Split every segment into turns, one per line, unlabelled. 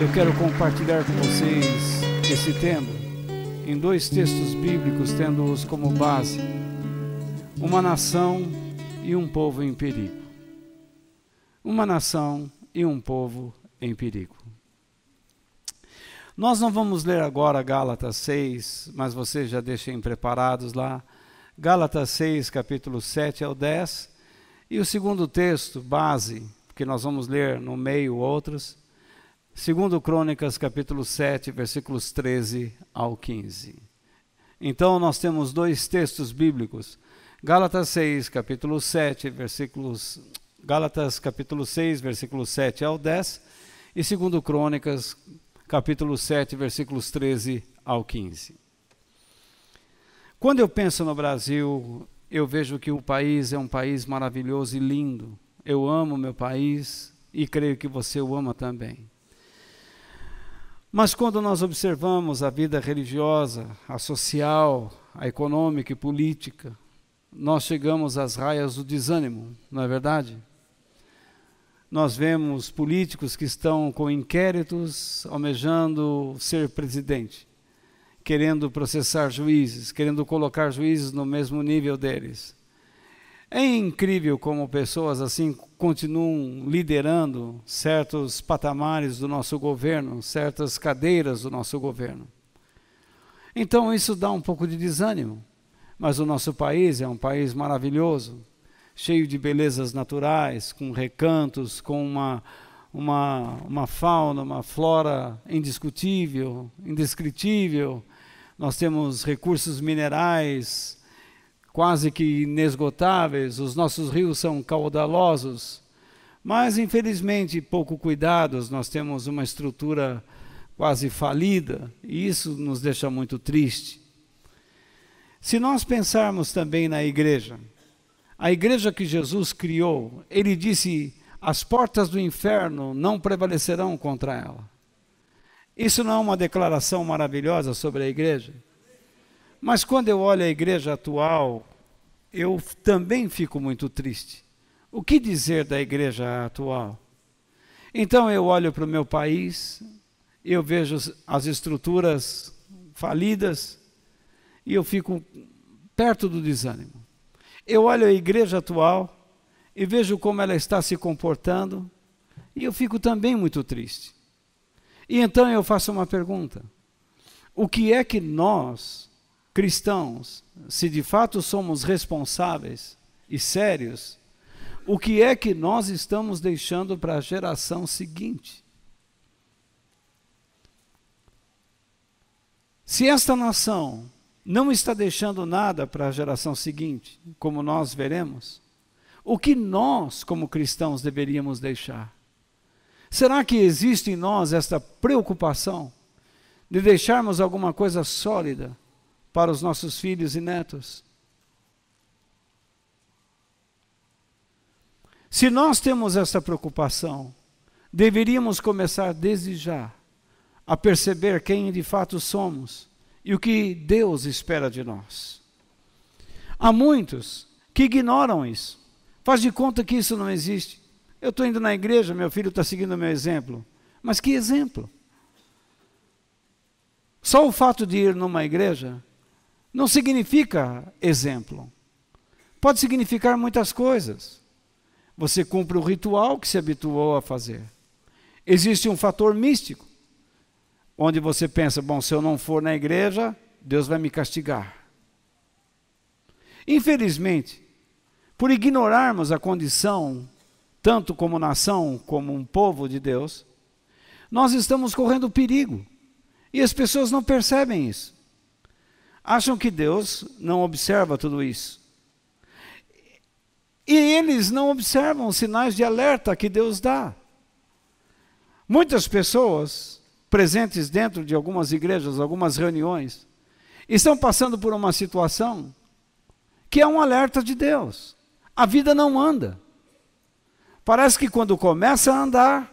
Eu quero compartilhar com vocês esse tema em dois textos bíblicos, tendo-os como base: uma nação e um povo em perigo. Uma nação e um povo em perigo. Nós não vamos ler agora Gálatas 6, mas vocês já deixem preparados lá. Gálatas 6, capítulo 7 ao 10. E o segundo texto, base, que nós vamos ler no meio outros, 2 Crônicas, capítulo 7, versículos 13 ao 15. Então, nós temos dois textos bíblicos. Gálatas 6, capítulo 7, Gálatas, capítulo 6, versículos 7 ao 10. E 2 Crônicas, capítulo 7, versículos 13 ao 15. Quando eu penso no Brasil, eu vejo que o país é um país maravilhoso e lindo. Eu amo meu país e creio que você o ama também. Mas quando nós observamos a vida religiosa, a social, a econômica e política, nós chegamos às raias do desânimo, não é verdade? Nós vemos políticos que estão com inquéritos, almejando ser presidente, querendo processar juízes, querendo colocar juízes no mesmo nível deles. É incrível como pessoas assim continuam liderando certos patamares do nosso governo, certas cadeiras do nosso governo. Então isso dá um pouco de desânimo, mas o nosso país é um país maravilhoso, cheio de belezas naturais, com recantos, com uma fauna, uma flora indiscutível, indescritível. Nós temos recursos minerais quase que inesgotáveis, os nossos rios são caudalosos, mas infelizmente pouco cuidados, nós temos uma estrutura quase falida, e isso nos deixa muito triste. Se nós pensarmos também na igreja, a igreja que Jesus criou, ele disse: as portas do inferno não prevalecerão contra ela. Isso não é uma declaração maravilhosa sobre a igreja? Mas quando eu olho a igreja atual, eu também fico muito triste. O que dizer da igreja atual? Então eu olho para o meu país, eu vejo as estruturas falidas e eu fico perto do desânimo. Eu olho a igreja atual e vejo como ela está se comportando e eu fico também muito triste. E então eu faço uma pergunta: o que é que nós, cristãos, se de fato somos responsáveis e sérios, o que é que nós estamos deixando para a geração seguinte? Se esta nação não está deixando nada para a geração seguinte, como nós veremos, o que nós, como cristãos, deveríamos deixar? Será que existe em nós esta preocupação de deixarmos alguma coisa sólida para os nossos filhos e netos? Se nós temos essa preocupação, deveríamos começar desde já a perceber quem de fato somos e o que Deus espera de nós. Há muitos que ignoram isso, faz de conta que isso não existe. Eu estou indo na igreja, meu filho está seguindo o meu exemplo. Mas que exemplo? Só o fato de ir numa igreja não significa exemplo. Pode significar muitas coisas. Você cumpre o ritual que se habituou a fazer. Existe um fator místico, onde você pensa: bom, se eu não for na igreja, Deus vai me castigar. Infelizmente, por ignorarmos a condição, tanto como nação, como um povo de Deus, nós estamos correndo perigo. E as pessoas não percebem isso. Acham que Deus não observa tudo isso. E eles não observam os sinais de alerta que Deus dá. Muitas pessoas presentes dentro de algumas igrejas, algumas reuniões, estão passando por uma situação que é um alerta de Deus. A vida não anda. Parece que quando começa a andar,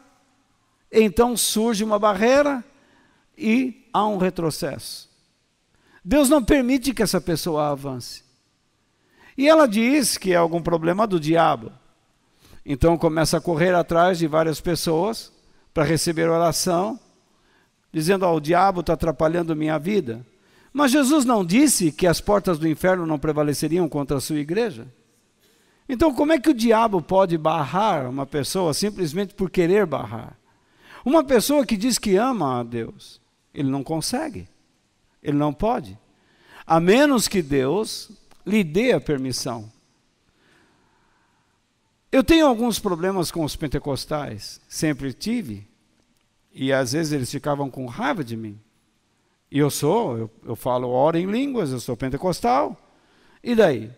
então surge uma barreira e há um retrocesso. Deus não permite que essa pessoa avance. E ela diz que é algum problema do diabo. Então começa a correr atrás de várias pessoas para receber oração, dizendo: o diabo está atrapalhando minha vida. Mas Jesus não disse que as portas do inferno não prevaleceriam contra a sua igreja? Então como é que o diabo pode barrar uma pessoa simplesmente por querer barrar? Uma pessoa que diz que ama a Deus, ele não consegue, ele não pode, a menos que Deus lhe dê a permissão. Eu tenho alguns problemas com os pentecostais, sempre tive, e às vezes eles ficavam com raiva de mim. E eu falo, oro em línguas, eu sou pentecostal, e daí?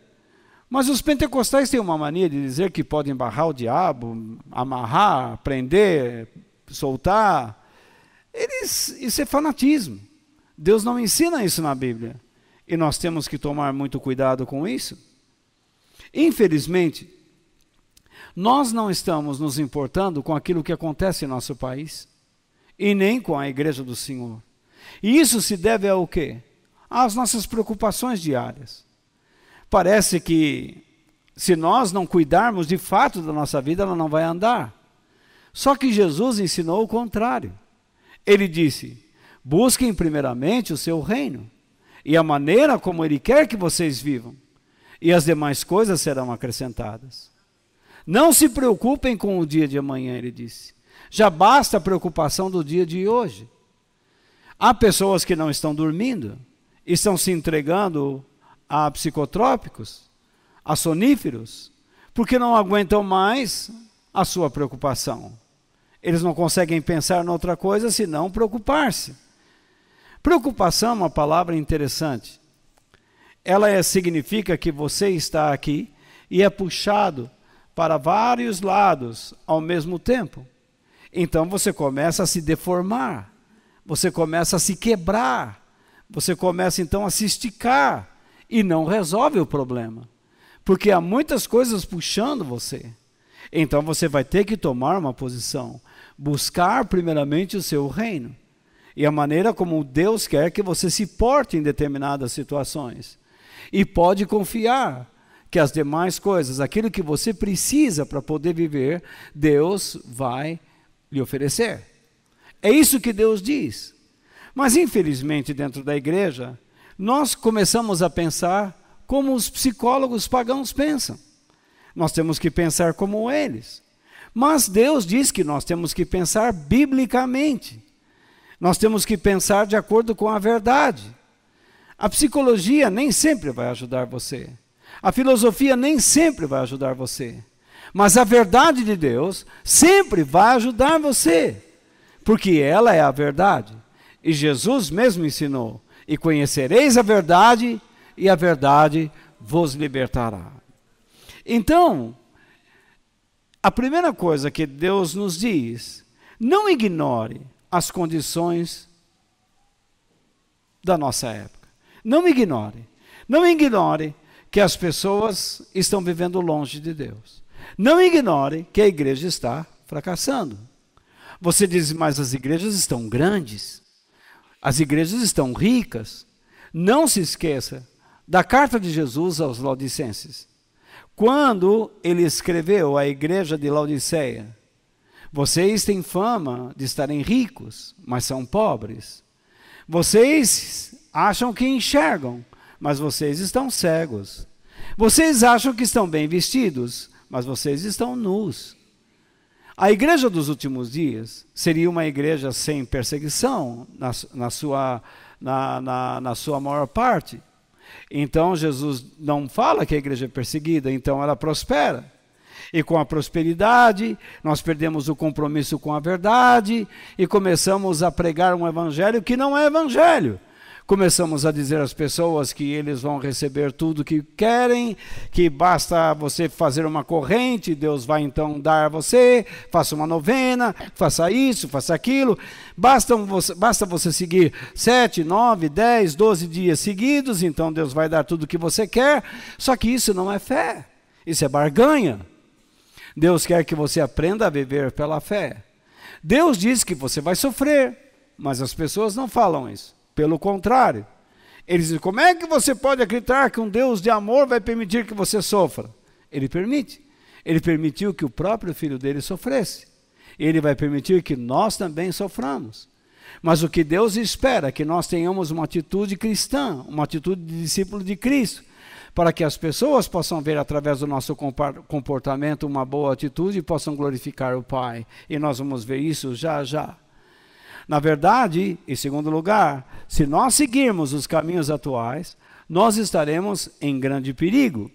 Mas os pentecostais têm uma mania de dizer que podem barrar o diabo, amarrar, prender, soltar. Isso é fanatismo. Deus não ensina isso na Bíblia. E nós temos que tomar muito cuidado com isso. Infelizmente, nós não estamos nos importando com aquilo que acontece em nosso país, e nem com a igreja do Senhor. E isso se deve ao quê? Às nossas preocupações diárias. Parece que se nós não cuidarmos de fato da nossa vida, ela não vai andar. Só que Jesus ensinou o contrário. Ele disse: busquem primeiramente o seu reino, e a maneira como Ele quer que vocês vivam, e as demais coisas serão acrescentadas. Não se preocupem com o dia de amanhã, Ele disse. Já basta a preocupação do dia de hoje. Há pessoas que não estão dormindo, estão se entregando a psicotrópicos, a soníferos, porque não aguentam mais a sua preocupação. Eles não conseguem pensar em outra coisa senão preocupar-se. Preocupação é uma palavra interessante. Ela significa que você está aqui e é puxado para vários lados ao mesmo tempo. Então você começa a se deformar, você começa a se quebrar, você começa então a se esticar e não resolve o problema, porque há muitas coisas puxando você. Então você vai ter que tomar uma posição, buscar primeiramente o seu reino e a maneira como Deus quer que você se porte em determinadas situações. E pode confiar que as demais coisas, aquilo que você precisa para poder viver, Deus vai lhe oferecer. É isso que Deus diz. Mas infelizmente dentro da igreja, nós começamos a pensar como os psicólogos pagãos pensam. Nós temos que pensar como eles. Mas Deus diz que nós temos que pensar biblicamente. Nós temos que pensar de acordo com a verdade. A psicologia nem sempre vai ajudar você. A filosofia nem sempre vai ajudar você. Mas a verdade de Deus sempre vai ajudar você. Porque ela é a verdade. E Jesus mesmo ensinou: e conhecereis a verdade, e a verdade vos libertará. Então, a primeira coisa que Deus nos diz: não ignore as condições da nossa época. Não ignore. Não ignore que as pessoas estão vivendo longe de Deus. Não ignore que a igreja está fracassando. Você diz: mas as igrejas estão grandes, as igrejas estão ricas. Não se esqueça da carta de Jesus aos Laodicenses. Quando ele escreveu à igreja de Laodiceia: vocês têm fama de estarem ricos, mas são pobres. Vocês acham que enxergam, mas vocês estão cegos. Vocês acham que estão bem vestidos, mas vocês estão nus. A igreja dos últimos dias seria uma igreja sem perseguição na sua maior parte. Então Jesus não fala que a igreja é perseguida, então ela prospera. E com a prosperidade, nós perdemos o compromisso com a verdade e começamos a pregar um evangelho que não é evangelho. Começamos a dizer às pessoas que eles vão receber tudo que querem, que basta você fazer uma corrente, Deus vai então dar a você, faça uma novena, faça isso, faça aquilo. Basta você seguir 7, 9, 10, 12 dias seguidos, então Deus vai dar tudo o que você quer. Só que isso não é fé, isso é barganha. Deus quer que você aprenda a viver pela fé. Deus diz que você vai sofrer, mas as pessoas não falam isso. Pelo contrário, eles dizem, como é que você pode acreditar que um Deus de amor vai permitir que você sofra? Ele permite. Ele permitiu que o próprio filho dele sofresse. Ele vai permitir que nós também soframos. Mas o que Deus espera é que nós tenhamos uma atitude cristã, uma atitude de discípulo de Cristo, para que as pessoas possam ver através do nosso comportamento uma boa atitude e possam glorificar o Pai. E nós vamos ver isso já já. Na verdade, em segundo lugar, se nós seguirmos os caminhos atuais, nós estaremos em grande perigo.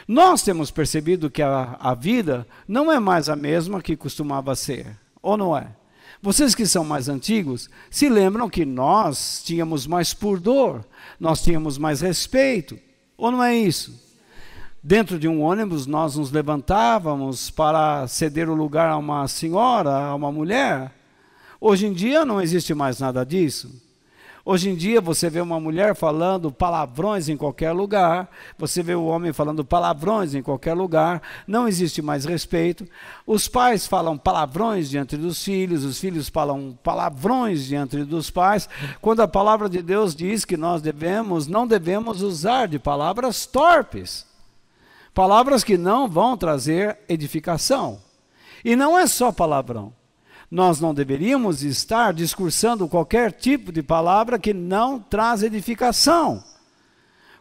Nós temos percebido que a vida não é mais a mesma que costumava ser, ou não é? Vocês que são mais antigos, se lembram que nós tínhamos mais pudor, nós tínhamos mais respeito, ou não é isso? Dentro de um ônibus nós nos levantávamos para ceder o lugar a uma senhora, a uma mulher. Hoje em dia não existe mais nada disso. Hoje em dia você vê uma mulher falando palavrões em qualquer lugar, você vê o homem falando palavrões em qualquer lugar, não existe mais respeito. Os pais falam palavrões diante dos filhos, os filhos falam palavrões diante dos pais, quando a palavra de Deus diz que nós não devemos usar de palavras torpes, palavras que não vão trazer edificação. E não é só palavrão. Nós não deveríamos estar discursando qualquer tipo de palavra que não traz edificação.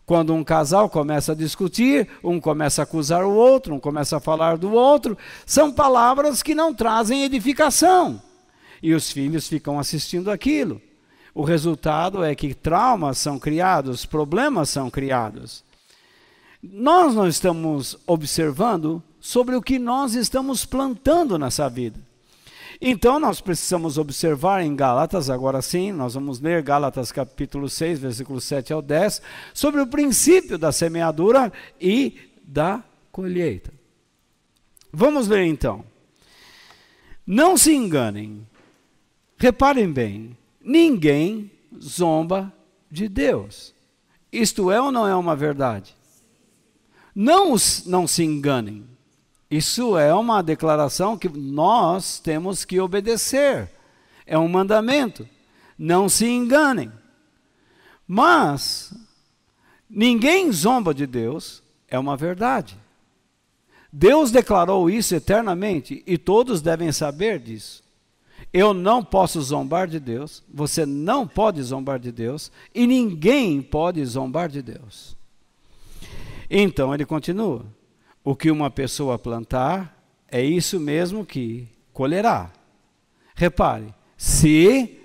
Quando um casal começa a discutir, um começa a acusar o outro, um começa a falar do outro, são palavras que não trazem edificação. E os filhos ficam assistindo aquilo. O resultado é que traumas são criados, problemas são criados. Nós não estamos observando sobre o que nós estamos plantando nessa vida. Então nós precisamos observar em Gálatas, agora sim, nós vamos ler Gálatas capítulo 6, versículos 7 ao 10, sobre o princípio da semeadura e da colheita. Vamos ler então. Não se enganem, reparem bem, ninguém zomba de Deus. Isto é ou não é uma verdade? Não se enganem. Isso é uma declaração que nós temos que obedecer. É um mandamento. Não se enganem. Mas ninguém zomba de Deus, é uma verdade. Deus declarou isso eternamente e todos devem saber disso. Eu não posso zombar de Deus, você não pode zombar de Deus e ninguém pode zombar de Deus. Então ele continua. O que uma pessoa plantar, é isso mesmo que colherá. Repare, se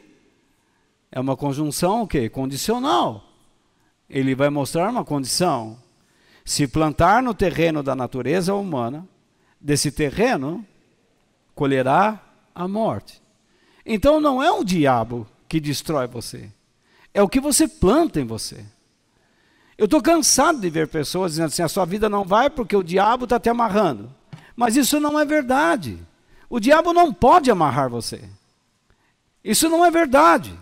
é uma conjunção o quê? Condicional. Ele vai mostrar uma condição. Se plantar no terreno da natureza humana, desse terreno, colherá a morte. Então não é o diabo que destrói você. É o que você planta em você. Eu estou cansado de ver pessoas dizendo assim, a sua vida não vai porque o diabo está te amarrando. Mas isso não é verdade. O diabo não pode amarrar você. Isso não é verdade.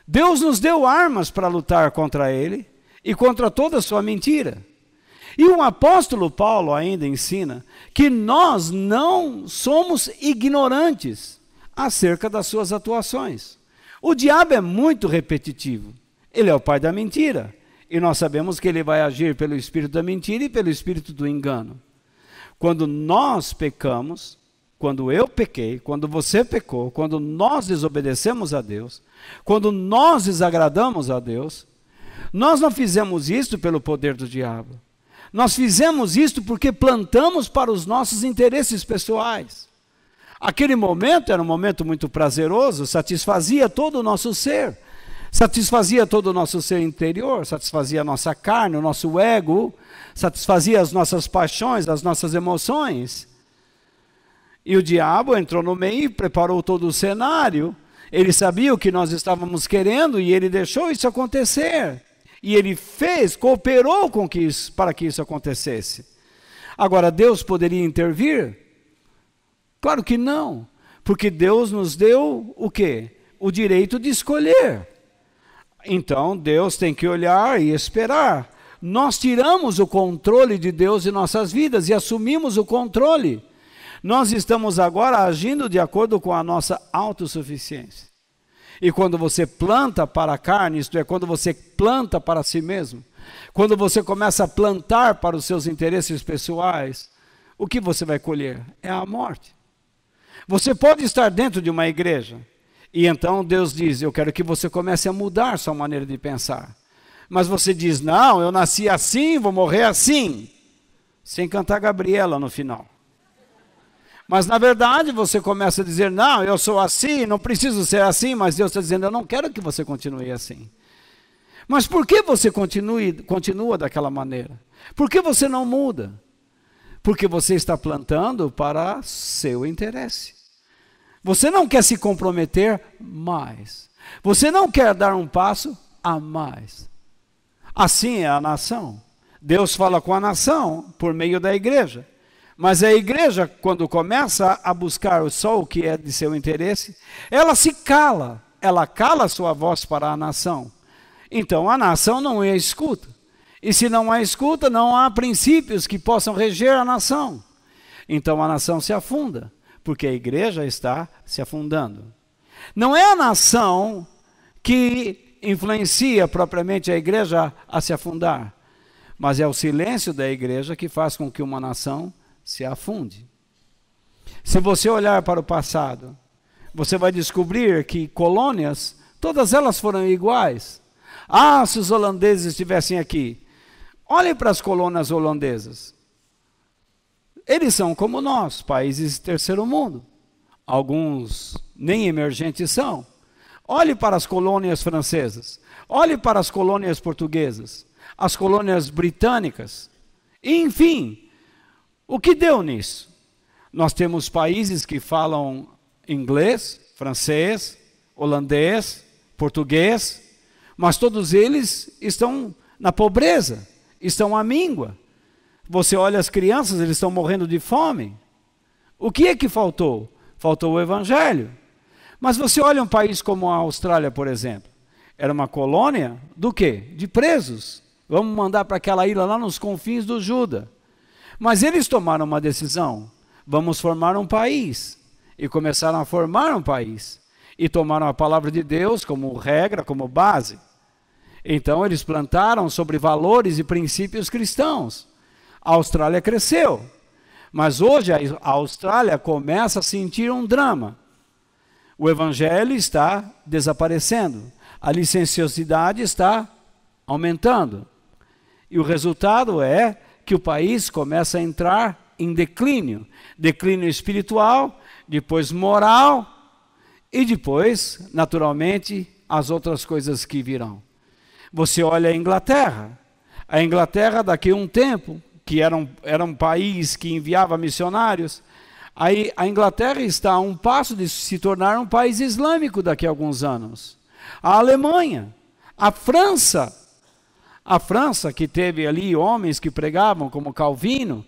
Deus nos deu armas para lutar contra ele e contra toda a sua mentira. E o apóstolo Paulo ainda ensina que nós não somos ignorantes acerca das suas atuações. O diabo é muito repetitivo. Ele é o pai da mentira. E nós sabemos que ele vai agir pelo espírito da mentira e pelo espírito do engano. Quando nós pecamos, quando eu pequei, quando você pecou, quando nós desobedecemos a Deus, quando nós desagradamos a Deus, nós não fizemos isto pelo poder do diabo. Nós fizemos isto porque plantamos para os nossos interesses pessoais. Aquele momento era um momento muito prazeroso, satisfazia todo o nosso ser. Satisfazia todo o nosso ser interior, satisfazia a nossa carne, o nosso ego, satisfazia as nossas paixões, as nossas emoções. E o diabo entrou no meio e preparou todo o cenário. Ele sabia o que nós estávamos querendo e ele deixou isso acontecer. E ele fez, cooperou para que isso acontecesse. Agora, Deus poderia intervir? Claro que não, porque Deus nos deu o quê? O direito de escolher. Então, Deus tem que olhar e esperar. Nós tiramos o controle de Deus de nossas vidas e assumimos o controle. Nós estamos agora agindo de acordo com a nossa autossuficiência. E quando você planta para a carne, isto é, quando você planta para si mesmo, quando você começa a plantar para os seus interesses pessoais, o que você vai colher? É a morte. Você pode estar dentro de uma igreja, e então Deus diz, eu quero que você comece a mudar sua maneira de pensar. Mas você diz, não, eu nasci assim, vou morrer assim, sem cantar Gabriela no final. Mas na verdade você começa a dizer, não, eu sou assim, não preciso ser assim, mas Deus está dizendo, eu não quero que você continue assim. Mas por que você continua daquela maneira? Por que você não muda? Porque você está plantando para seu interesse. Você não quer se comprometer mais. Você não quer dar um passo a mais. Assim é a nação. Deus fala com a nação por meio da igreja. Mas a igreja, quando começa a buscar só o que é de seu interesse, ela se cala. Ela cala sua voz para a nação. Então a nação não a escuta. E se não a escuta, não há princípios que possam reger a nação. Então a nação se afunda, porque a igreja está se afundando. Não é a nação que influencia propriamente a igreja a se afundar, mas é o silêncio da igreja que faz com que uma nação se afunde. Se você olhar para o passado, você vai descobrir que colônias, todas elas foram iguais. Ah, se os holandeses estivessem aqui. Olhem para as colônias holandesas. Eles são como nós, países de terceiro mundo. Alguns nem emergentes são. Olhe para as colônias francesas. Olhe para as colônias portuguesas. As colônias britânicas. Enfim, o que deu nisso? Nós temos países que falam inglês, francês, holandês, português, mas todos eles estão na pobreza, estão à míngua. Você olha as crianças, eles estão morrendo de fome. O que é que faltou? Faltou o evangelho. Mas você olha um país como a Austrália, por exemplo. Era uma colônia do quê? De presos. Vamos mandar para aquela ilha lá nos confins do Juda. Mas eles tomaram uma decisão. Vamos formar um país. E começaram a formar um país. E tomaram a palavra de Deus como regra, como base. Então eles plantaram sobre valores e princípios cristãos. A Austrália cresceu. Mas hoje a Austrália começa a sentir um drama. O evangelho está desaparecendo. A licenciosidade está aumentando. E o resultado é que o país começa a entrar em declínio. Declínio espiritual, depois moral e depois, naturalmente, as outras coisas que virão. Você olha a Inglaterra. A Inglaterra, daqui a um tempo, que era um país que enviava missionários, aí a Inglaterra está a um passo de se tornar um país islâmico daqui a alguns anos. A Alemanha, a França, que teve ali homens que pregavam como Calvino,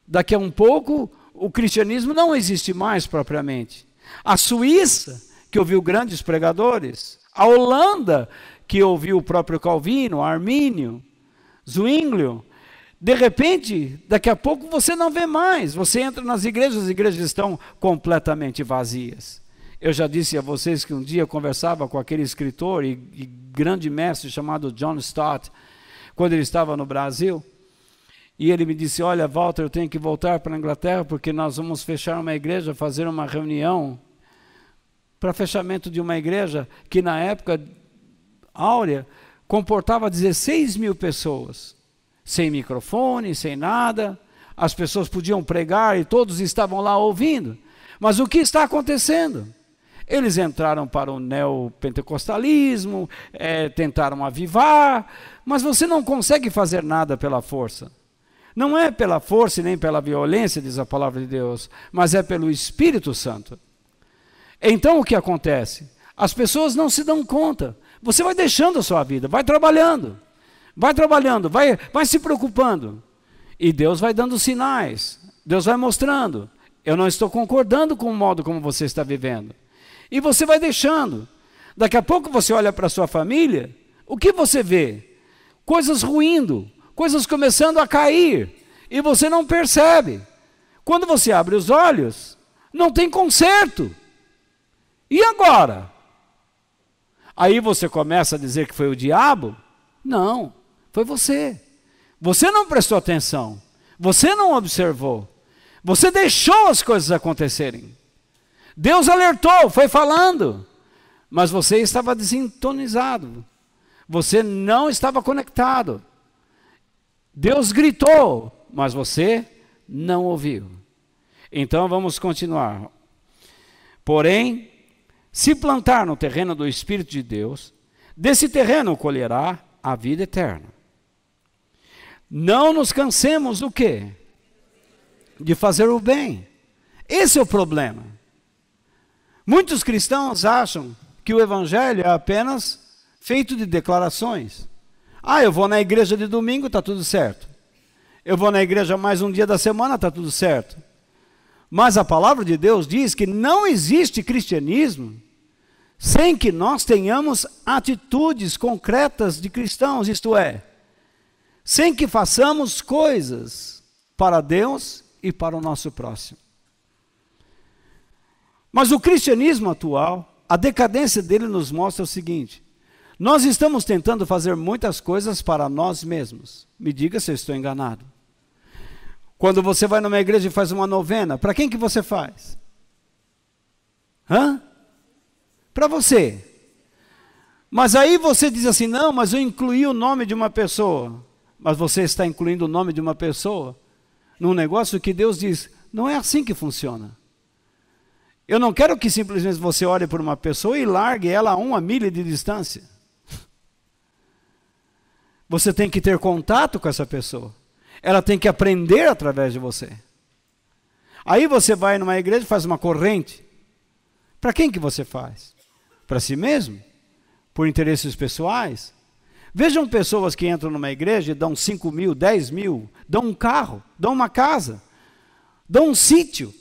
daqui a um pouco o cristianismo não existe mais propriamente. A Suíça, que ouviu grandes pregadores, a Holanda, que ouviu o próprio Calvino, Armínio, Zwinglio. De repente, daqui a pouco você não vê mais. Você entra nas igrejas, as igrejas estão completamente vazias. Eu já disse a vocês que um dia eu conversava com aquele escritor e grande mestre chamado John Stott, quando ele estava no Brasil, e ele me disse, olha, Walter, eu tenho que voltar para a Inglaterra porque nós vamos fechar uma igreja, fazer uma reunião para fechamento de uma igreja que na época áurea comportava 16 mil pessoas, sem microfone, sem nada, as pessoas podiam pregar e todos estavam lá ouvindo. Mas o que está acontecendo? Eles entraram para o neopentecostalismo, tentaram avivar, mas você não consegue fazer nada pela força. Não é pela força e nem pela violência, diz a palavra de Deus, mas é pelo Espírito Santo. Então o que acontece? As pessoas não se dão conta. Você vai deixando a sua vida, vai trabalhando, vai se preocupando. E Deus vai dando sinais, Deus vai mostrando. Eu não estou concordando com o modo como você está vivendo. E você vai deixando. Daqui a pouco você olha para a sua família, o que você vê? Coisas ruindo, coisas começando a cair, e você não percebe. Quando você abre os olhos, não tem conserto. E agora? Aí você começa a dizer que foi o diabo? Não, foi você. Você não prestou atenção, você não observou, você deixou as coisas acontecerem. Deus alertou, foi falando, mas você estava desintonizado, você não estava conectado. Deus gritou, mas você não ouviu. Então vamos continuar. Porém, se plantar no terreno do Espírito de Deus, desse terreno colherá a vida eterna. Não nos cansemos do quê? De fazer o bem. Esse é o problema. Muitos cristãos acham que o evangelho é apenas feito de declarações. Eu vou na igreja de domingo, está tudo certo. Eu vou na igreja mais um dia da semana, está tudo certo. Mas a palavra de Deus diz que não existe cristianismo sem que nós tenhamos atitudes concretas de cristãos, isto é, sem que façamos coisas para Deus e para o nosso próximo. Mas o cristianismo atual, a decadência dele nos mostra o seguinte: nós estamos tentando fazer muitas coisas para nós mesmos. Me diga se eu estou enganado. Quando você vai numa igreja e faz uma novena, para quem que você faz? Para você. Mas aí você diz assim, não, mas eu incluí o nome de uma pessoa. Mas você está incluindo o nome de uma pessoa num negócio que Deus diz, não é assim que funciona. Eu não quero que simplesmente você ore por uma pessoa e largue ela a 1 milha de distância. Você tem que ter contato com essa pessoa. Ela tem que aprender através de você. Aí você vai numa igreja e faz uma corrente. Para quem que você faz? Para si mesmo? Por interesses pessoais? Vejam pessoas que entram numa igreja e dão 5 mil, 10 mil, dão um carro, dão uma casa, dão um sítio,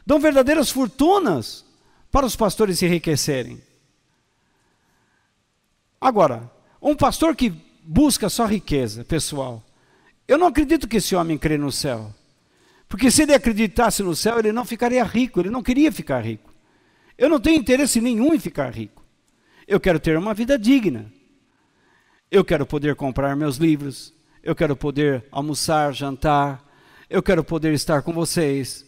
dão verdadeiras fortunas para os pastores se enriquecerem. Agora, um pastor que busca só riqueza pessoal, eu não acredito que esse homem crê no céu. Porque se ele acreditasse no céu, ele não ficaria rico, ele não queria ficar rico. Eu não tenho interesse nenhum em ficar rico. Eu quero ter uma vida digna. Eu quero poder comprar meus livros, eu quero poder almoçar, jantar, eu quero poder estar com vocês,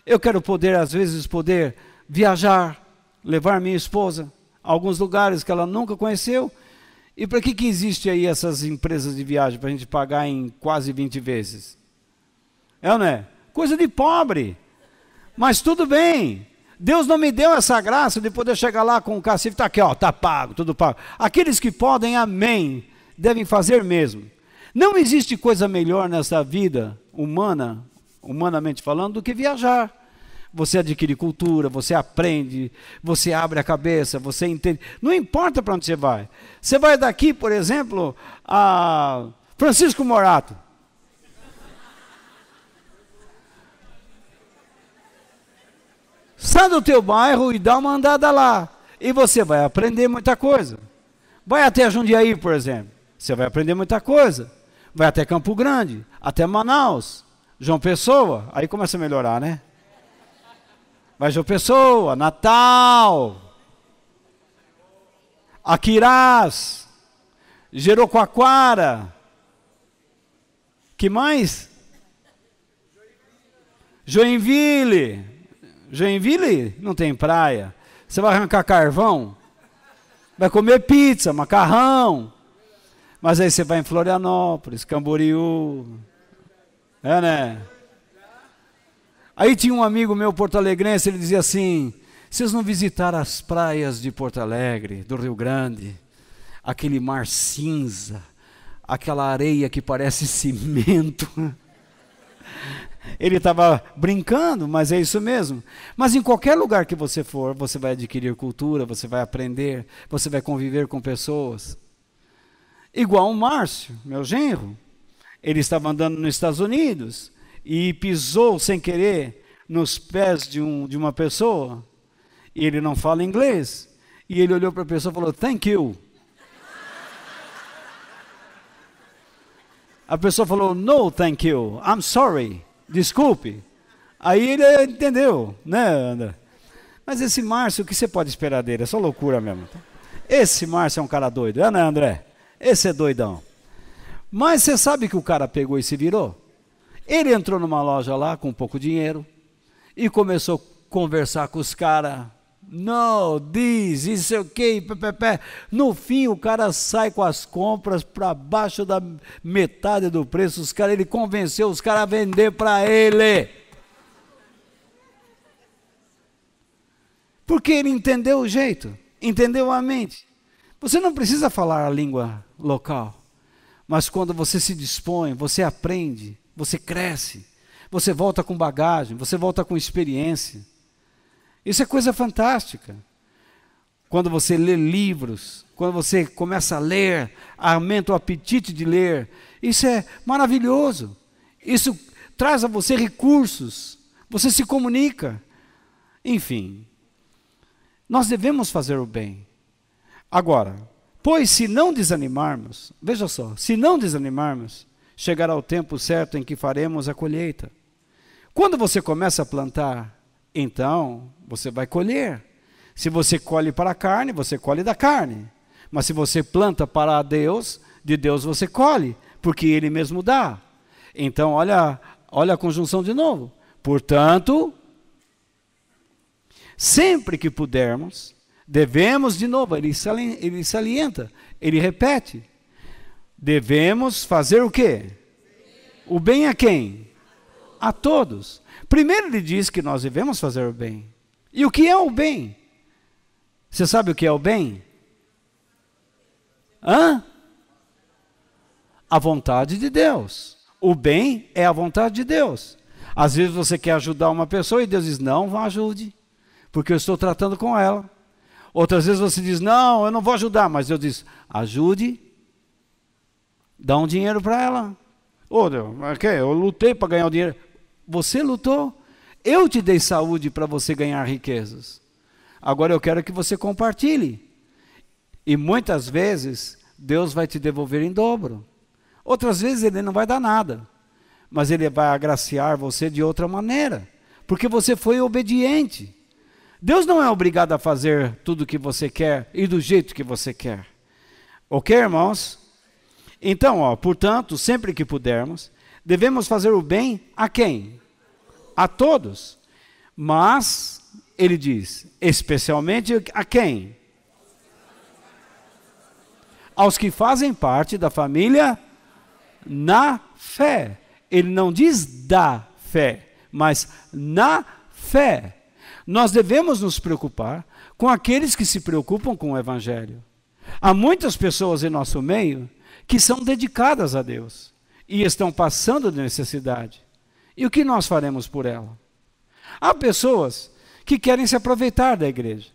eu quero poder, às vezes, poder viajar, levar minha esposa a alguns lugares que ela nunca conheceu. E para que existe aí essas empresas de viagem para a gente pagar em quase 20 vezes? É ou não é? Coisa de pobre. Mas tudo bem. Deus não me deu essa graça de poder chegar lá com o cacife, está aqui, está pago, tudo pago. Aqueles que podem, amém, devem fazer mesmo. Não existe coisa melhor nessa vida humana, humanamente falando, do que viajar. Você adquire cultura, você aprende, você abre a cabeça, você entende. Não importa para onde você vai. Você vai daqui, por exemplo, a Francisco Morato. Sai do teu bairro e dá uma andada lá. E você vai aprender muita coisa. Vai até Jundiaí, por exemplo. Você vai aprender muita coisa. Vai até Campo Grande, até Manaus, João Pessoa. Aí começa a melhorar, né? Vai João Pessoa, Natal, Aquirás, Jericoacoara. Que mais? Joinville. Joinville não tem praia. Você vai arrancar carvão, vai comer pizza, macarrão. Mas aí você vai em Florianópolis, Camboriú. Né? Aí tinha um amigo meu porto-alegrense, ele dizia assim, vocês não visitaram as praias de Porto Alegre, do Rio Grande? Aquele mar cinza, aquela areia que parece cimento. Ele estava brincando, mas é isso mesmo. Mas em qualquer lugar que você for, você vai adquirir cultura, você vai aprender, você vai conviver com pessoas. Igual o Márcio, meu genro. Ele estava andando nos Estados Unidos e pisou sem querer nos pés de uma pessoa. E ele não fala inglês. E ele olhou para a pessoa e falou, thank you. A pessoa falou, no, thank you, I'm sorry, desculpe. Aí ele entendeu, né, André? Mas esse Márcio, o que você pode esperar dele? É só loucura mesmo. Esse Márcio é um cara doido, né, André? Esse é doidão. Mas você sabe que o cara pegou e se virou? Ele entrou numa loja lá com pouco dinheiro e começou a conversar com os caras. No, this, isso é o que, no fim o cara sai com as compras para baixo da metade do preço, ele convenceu os caras a vender para ele, porque ele entendeu o jeito, entendeu a mente. Você não precisa falar a língua local, mas quando você se dispõe, você aprende, você cresce, você volta com bagagem, você volta com experiência. Isso é coisa fantástica. Quando você lê livros, quando você começa a ler, aumenta o apetite de ler, isso é maravilhoso. Isso traz a você recursos, você se comunica. Enfim, nós devemos fazer o bem. Agora, pois se não desanimarmos, veja só, se não desanimarmos, chegará o tempo certo em que faremos a colheita. Quando você começa a plantar, então você vai colher. Se você colhe para a carne, você colhe da carne. Mas se você planta para Deus, de Deus você colhe, porque Ele mesmo dá. Então olha a conjunção de novo. Portanto, sempre que pudermos, devemos, de novo, ele salienta, ele repete. Devemos fazer o quê? O bem a quem? A todos. Primeiro ele diz que nós devemos fazer o bem. E o que é o bem? Você sabe o que é o bem? A vontade de Deus. O bem é a vontade de Deus. Às vezes você quer ajudar uma pessoa e Deus diz, não ajude, porque eu estou tratando com ela. Outras vezes você diz, não, eu não vou ajudar, mas Deus diz, ajude, dá um dinheiro para ela. Deus, eu lutei para ganhar o dinheiro. Você lutou, eu te dei saúde para você ganhar riquezas. Agora eu quero que você compartilhe. E muitas vezes Deus vai te devolver em dobro. Outras vezes Ele não vai dar nada, mas Ele vai agraciar você de outra maneira, porque você foi obediente. Deus não é obrigado a fazer tudo o que você quer e do jeito que você quer. Ok, irmãos? Então, portanto, sempre que pudermos, devemos fazer o bem a quem? A todos. Mas, ele diz, especialmente a quem? Aos que fazem parte da família na fé. Ele não diz da fé, mas na fé. Nós devemos nos preocupar com aqueles que se preocupam com o Evangelho. Há muitas pessoas em nosso meio que são dedicadas a Deus e estão passando de necessidade. E o que nós faremos por ela? Há pessoas que querem se aproveitar da igreja.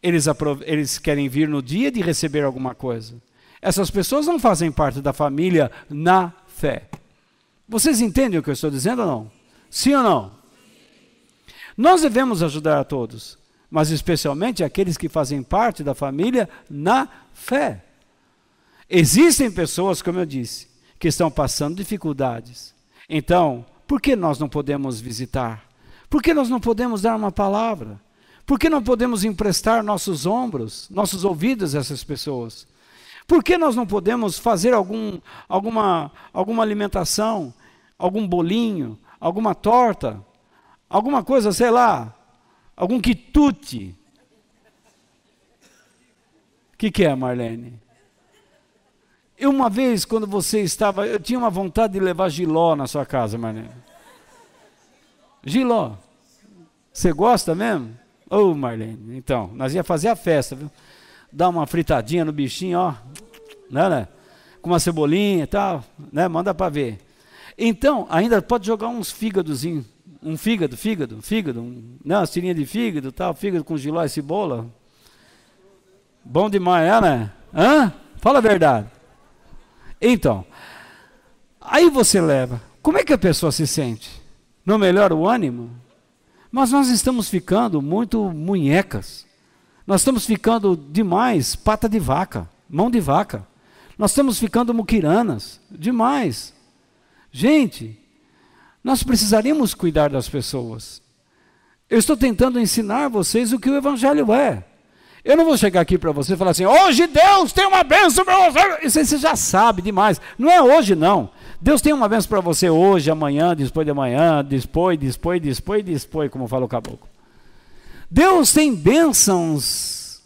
Eles querem vir no dia de receber alguma coisa. Essas pessoas não fazem parte da família na fé. Vocês entendem o que eu estou dizendo ou não? Sim ou não? Nós devemos ajudar a todos, mas especialmente aqueles que fazem parte da família na fé. Existem pessoas, como eu disse, que estão passando dificuldades. Então, por que nós não podemos visitar? Por que nós não podemos dar uma palavra? Por que não podemos emprestar nossos ombros, nossos ouvidos a essas pessoas? Por que nós não podemos fazer alguma alimentação, algum bolinho, alguma torta, alguma coisa, sei lá, algum quitute? O que é, Marlene? Uma vez, quando você estava, eu tinha uma vontade de levar jiló na sua casa, Marlene. Jiló. Você gosta mesmo? Marlene, então, nós ia fazer a festa, viu? Dar uma fritadinha no bichinho, ó, né? Com uma cebolinha e tal, né? Manda para ver. Então, ainda pode jogar uns fígadozinhos, um fígado, não, uma tirinha de fígado, tal, fígado com jiló e cebola. Bom demais, né? Hã? Fala a verdade. Então, aí você leva. Como é que a pessoa se sente? Não melhora o ânimo? Mas nós estamos ficando muito munhecas. Nós estamos ficando demais pata de vaca, mão de vaca. Nós estamos ficando muquiranas, demais. Gente, nós precisaríamos cuidar das pessoas. Eu estou tentando ensinar vocês o que o Evangelho é. Eu não vou chegar aqui para você e falar assim, hoje Deus tem uma bênção para você. Isso aí você já sabe demais. Não é hoje, não. Deus tem uma bênção para você hoje, amanhã, depois de amanhã, depois, como fala o caboclo. Deus tem bênçãos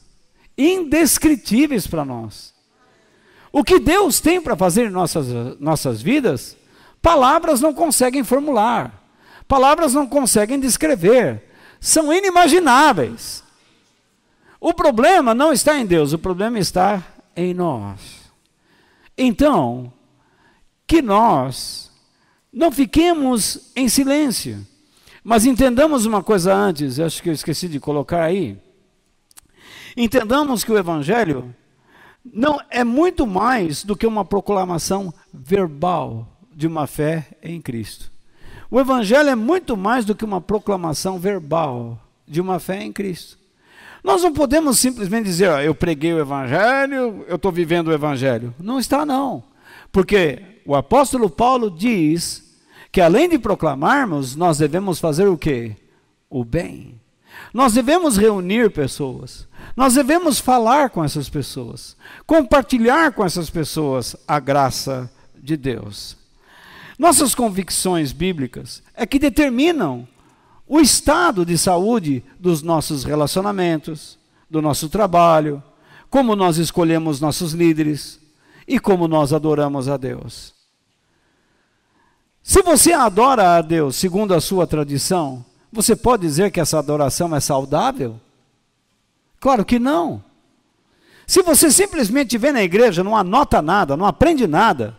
indescritíveis para nós. O que Deus tem para fazer em nossas vidas, palavras não conseguem formular. Palavras não conseguem descrever. São inimagináveis. O problema não está em Deus, o problema está em nós. Então, que nós não fiquemos em silêncio, mas entendamos uma coisa antes, acho que eu esqueci de colocar aí. Entendamos que o Evangelho não é muito mais do que uma proclamação verbal de uma fé em Cristo. O Evangelho é muito mais do que uma proclamação verbal de uma fé em Cristo. Nós não podemos simplesmente dizer, eu preguei o Evangelho, eu estou vivendo o Evangelho. Não está, não. Porque o apóstolo Paulo diz que além de proclamarmos, nós devemos fazer o quê? O bem. Nós devemos reunir pessoas. Nós devemos falar com essas pessoas. Compartilhar com essas pessoas a graça de Deus. Nossas convicções bíblicas é que determinam o estado de saúde dos nossos relacionamentos, do nosso trabalho, como nós escolhemos nossos líderes e como nós adoramos a Deus. Se você adora a Deus segundo a sua tradição, você pode dizer que essa adoração é saudável? Claro que não. Se você simplesmente vem na igreja, não anota nada, não aprende nada,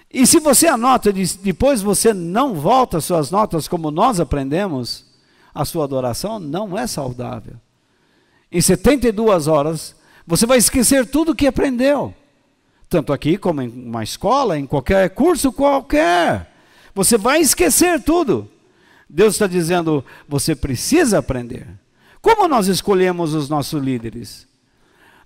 e se você anota e depois você não volta as suas notas como nós aprendemos, a sua adoração não é saudável. Em 72 horas, você vai esquecer tudo o que aprendeu. Tanto aqui como em uma escola, em qualquer curso qualquer. Você vai esquecer tudo. Deus está dizendo, você precisa aprender. Como nós escolhemos os nossos líderes?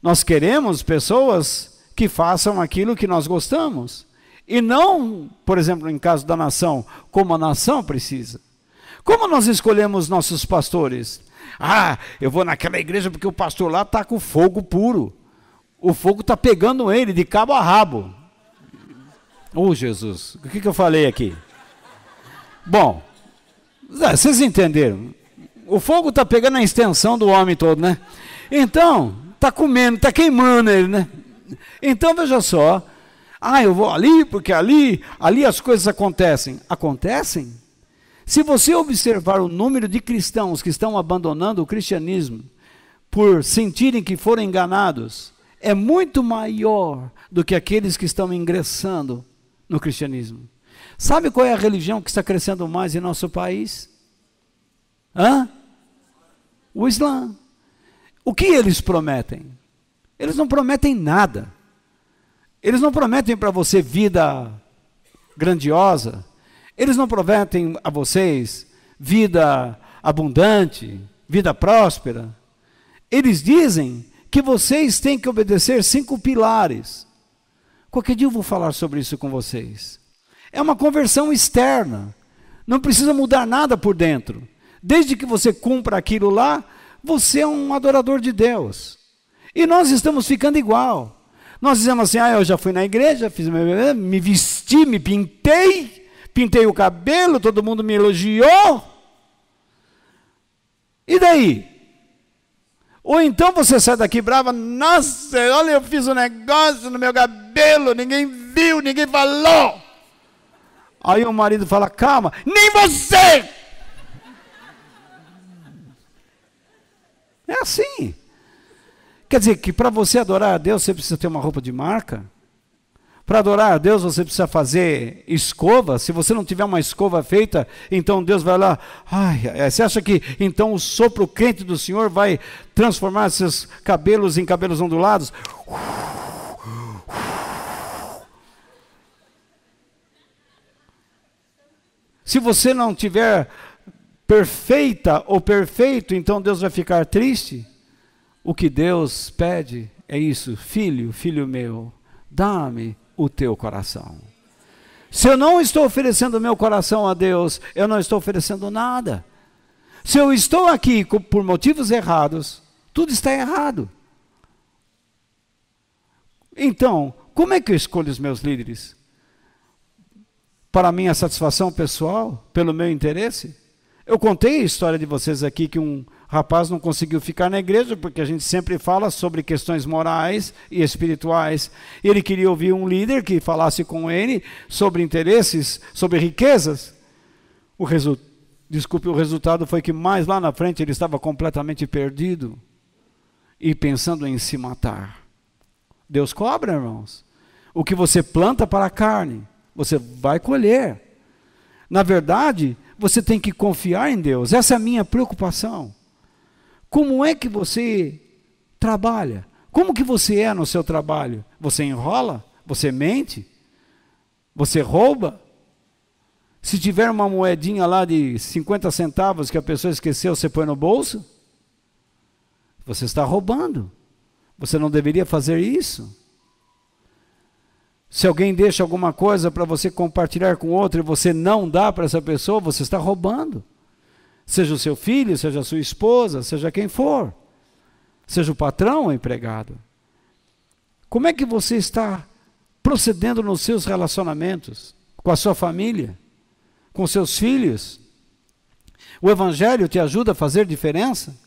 Nós queremos pessoas que façam aquilo que nós gostamos. E não, por exemplo, em caso da nação, como a nação precisa. Como nós escolhemos nossos pastores? Eu vou naquela igreja porque o pastor lá está com fogo puro. O fogo está pegando ele de cabo a rabo. Jesus, o que eu falei aqui? Bom, vocês entenderam. O fogo está pegando a extensão do homem todo, né? Então, está comendo, está queimando ele, né? Então, veja só. Eu vou ali porque ali as coisas acontecem. Acontecem? Se você observar o número de cristãos que estão abandonando o cristianismo por sentirem que foram enganados, é muito maior do que aqueles que estão ingressando no cristianismo. Sabe qual é a religião que está crescendo mais em nosso país? O Islã. O que eles prometem? Eles não prometem nada. Eles não prometem para você vida grandiosa. Eles não prometem a vocês vida abundante, vida próspera. Eles dizem que vocês têm que obedecer 5 pilares. Qualquer dia eu vou falar sobre isso com vocês. É uma conversão externa. Não precisa mudar nada por dentro. Desde que você cumpra aquilo lá, você é um adorador de Deus. E nós estamos ficando igual. Nós dizemos assim, eu já fui na igreja, me vesti, me pintei o cabelo, todo mundo me elogiou. E daí? Ou então você sai daqui brava, nossa, olha, eu fiz um negócio no meu cabelo, ninguém viu, ninguém falou. Aí o marido fala, calma, nem você! É assim. Quer dizer que para você adorar a Deus, você precisa ter uma roupa de marca? Para adorar a Deus você precisa fazer escova. Se você não tiver uma escova feita, então Deus vai lá. Você acha que então o sopro quente do Senhor vai transformar seus cabelos em cabelos ondulados? Se você não tiver perfeita ou perfeito, então Deus vai ficar triste. O que Deus pede é isso: filho, filho meu, dá-me o teu coração. Se eu não estou oferecendo o meu coração a Deus, eu não estou oferecendo nada. Se eu estou aqui por motivos errados, tudo está errado. Então, como é que eu escolho os meus líderes? Para minha satisfação pessoal? Pelo meu interesse? Eu contei a história de vocês aqui que um rapaz não conseguiu ficar na igreja, porque a gente sempre fala sobre questões morais e espirituais. Ele queria ouvir um líder que falasse com ele sobre interesses, sobre riquezas. O resultado foi que mais lá na frente ele estava completamente perdido e pensando em se matar. Deus cobra, irmãos. O que você planta para a carne, você vai colher. Na verdade, você tem que confiar em Deus. Essa é a minha preocupação. Como é que você trabalha? Como que você é no seu trabalho? Você enrola? Você mente? Você rouba? Se tiver uma moedinha lá de 50 centavos que a pessoa esqueceu, você põe no bolso? Você está roubando. Você não deveria fazer isso. Se alguém deixa alguma coisa para você compartilhar com outro e você não dá para essa pessoa, você está roubando. Seja o seu filho, seja a sua esposa, seja quem for. Seja o patrão ou o empregado. Como é que você está procedendo nos seus relacionamentos? Com a sua família? Com seus filhos? O Evangelho te ajuda a fazer diferença?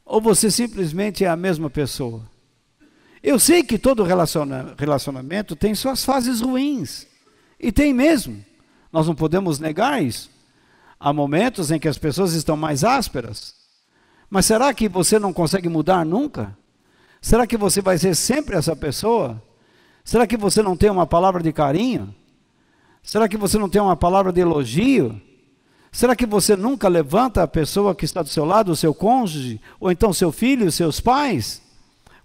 Ou você simplesmente é a mesma pessoa? Eu sei que todo relacionamento tem suas fases ruins. E tem mesmo. Nós não podemos negar isso. Há momentos em que as pessoas estão mais ásperas. Mas será que você não consegue mudar nunca? Será que você vai ser sempre essa pessoa? Será que você não tem uma palavra de carinho? Será que você não tem uma palavra de elogio? Será que você nunca levanta a pessoa que está do seu lado, o seu cônjuge, ou então seu filho, os seus pais?